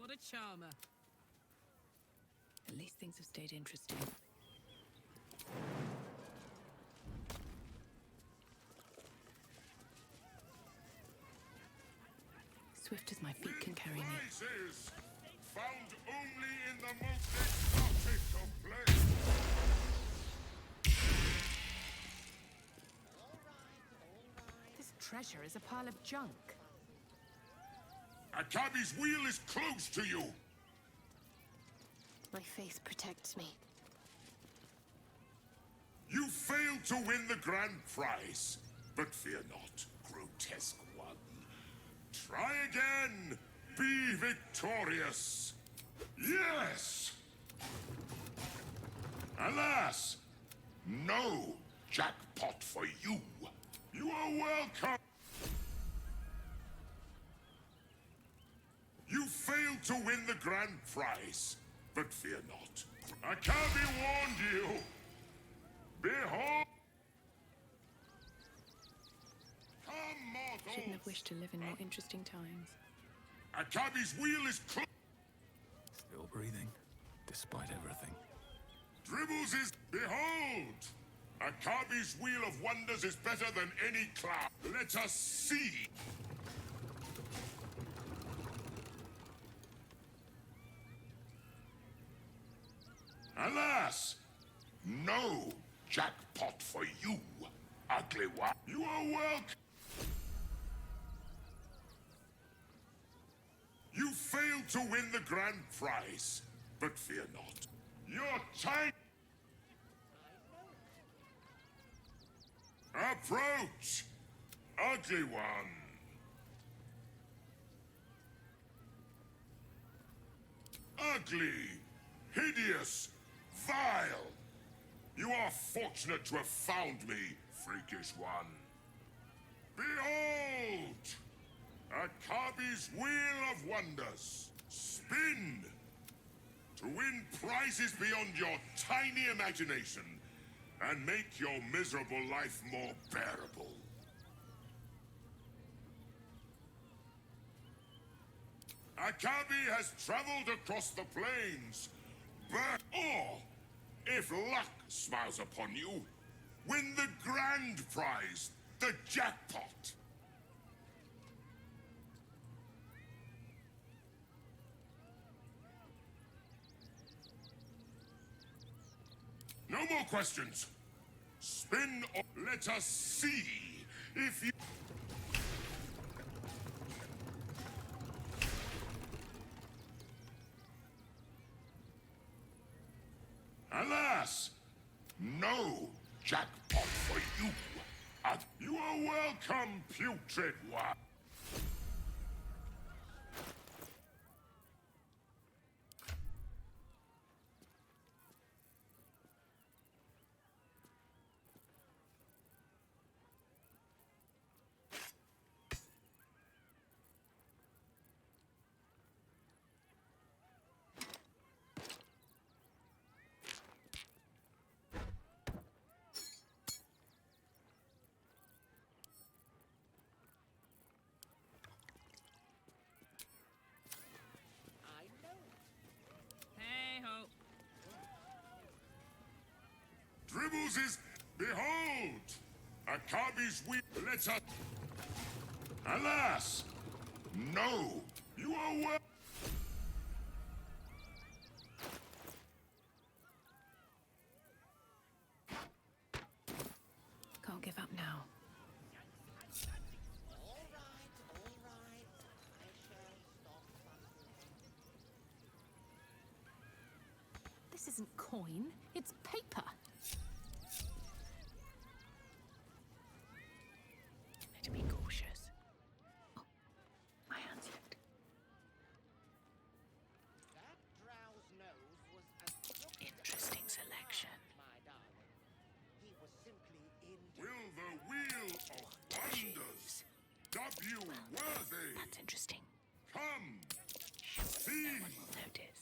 What a charmer. At least things have stayed interesting. Swift as my feet can carry me. Prizes found only in the most exotic of places. This treasure is a pile of junk. Akabi's wheel is close to you. My faith protects me. You failed to win the grand prize, but fear not, grotesque one. Try again. Be victorious. Yes. Alas, no jackpot for you. You are welcome. You failed to win the grand prize, but fear not. Akabi warned you. Behold! Come, mortals! Shouldn't have wished to live in more interesting times. Akabi's wheel is close. Still breathing, despite everything. Dribbles is... Behold! Akabi's wheel of wonders is better than any cloud. Let us see. Alas! No jackpot for you, ugly one. You are welcome. You failed to win the grand prize, but fear not. Your time... Approach, ugly one. Ugly, hideous, vile. You are fortunate to have found me, freakish one. Behold! Akabi's Wheel of Wonders. Spin! To win prizes beyond your tiny imagination and make your miserable life more bearable. Akabi has traveled across the plains, but or, if luck smiles upon you, win the grand prize, the jackpot. No more questions. Spin or let us see if you... Alas, no jackpot for you. You are welcome, putrid one. Dribbles is... Behold! Akabi's wheel... Let us... Alas! No! You are well... Can't give up now. This isn't coin, it's paper. To be cautious. Oh, my hand slipped. Interesting selection. Will the Wheel of Wonders dub you worthy? That's interesting. Come! See! No one will notice.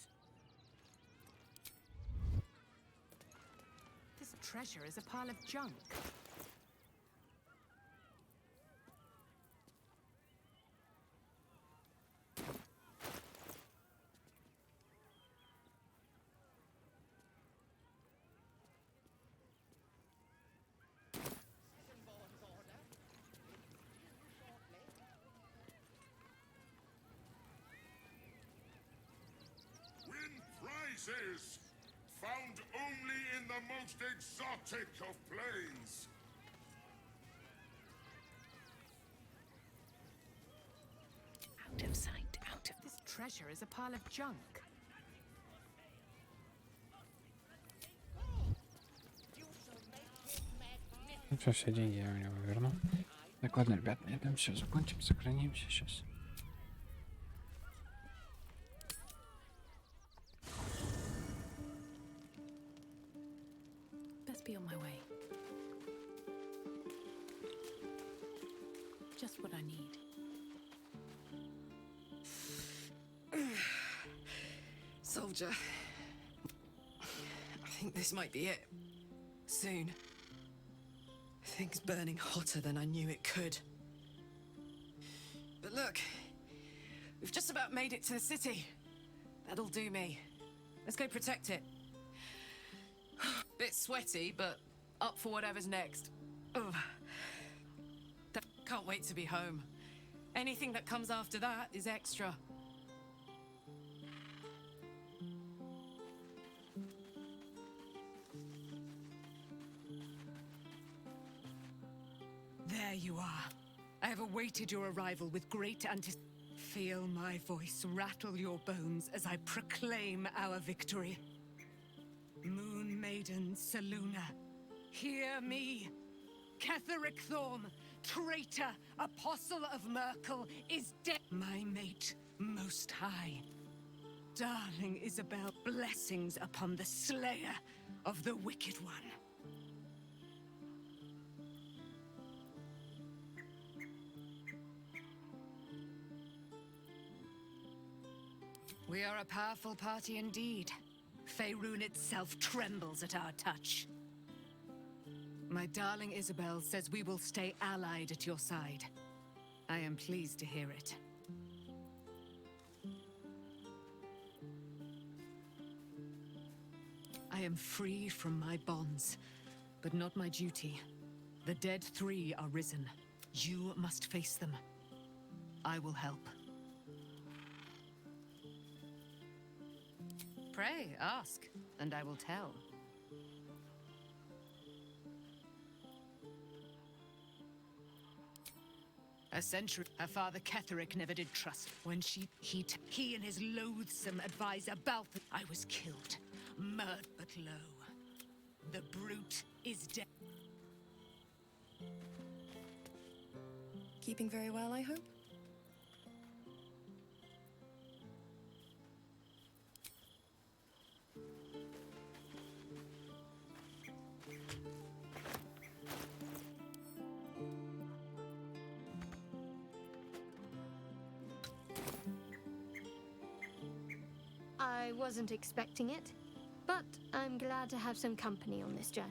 This treasure is a pile of junk. spices, found only in the most exotic of plains. Out of sight, out of... This treasure is a pile of junk. Ну все деньги я у него верну. Так, ладно, ребят, на этом все. Закончим, сохранимся сейчас. Best be on my way. Just what I need. Soldier. I think this might be it. Soon. Things burning hotter than I knew it could. But look, we've just about made it to the city. That'll do me. Let's go protect it. Bit sweaty, but up for whatever's next. Ugh. Can't wait to be home. Anything that comes after that is extra. There you are. I have awaited your arrival with great anticipation. Feel my voice rattle your bones as I proclaim our victory. Moon Maiden Seluna, hear me. Ketheric Thorm, traitor, apostle of Merkel, is dead. My mate, most high. Darling Isabel, blessings upon the slayer of the wicked one. We are a powerful party indeed. Faerun itself trembles at our touch. My darling Isabel says we will stay allied at your side. I am pleased to hear it. I am free from my bonds, but not my duty. The dead three are risen. You must face them. I will help. Pray, ask, and I will tell. A century, her father Ketheric never did trust. When he and his loathsome advisor Balthus, I was killed, murdered, but lo, the brute is dead. Keeping very well, I hope? I wasn't expecting it, but I'm glad to have some company on this journey.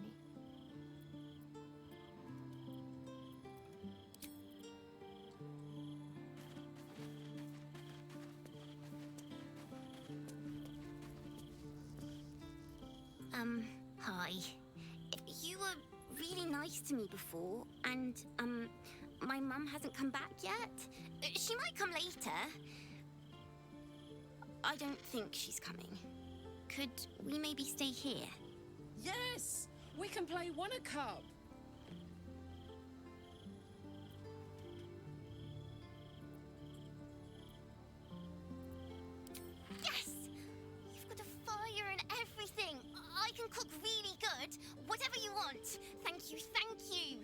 Hi. You were really nice to me before, and, my mum hasn't come back yet. She might come later. I don't think she's coming. Could we maybe stay here? Yes! We can play Wanna Cub. Yes! You've got a fire and everything. I can cook really good. Whatever you want. Thank you, thank you.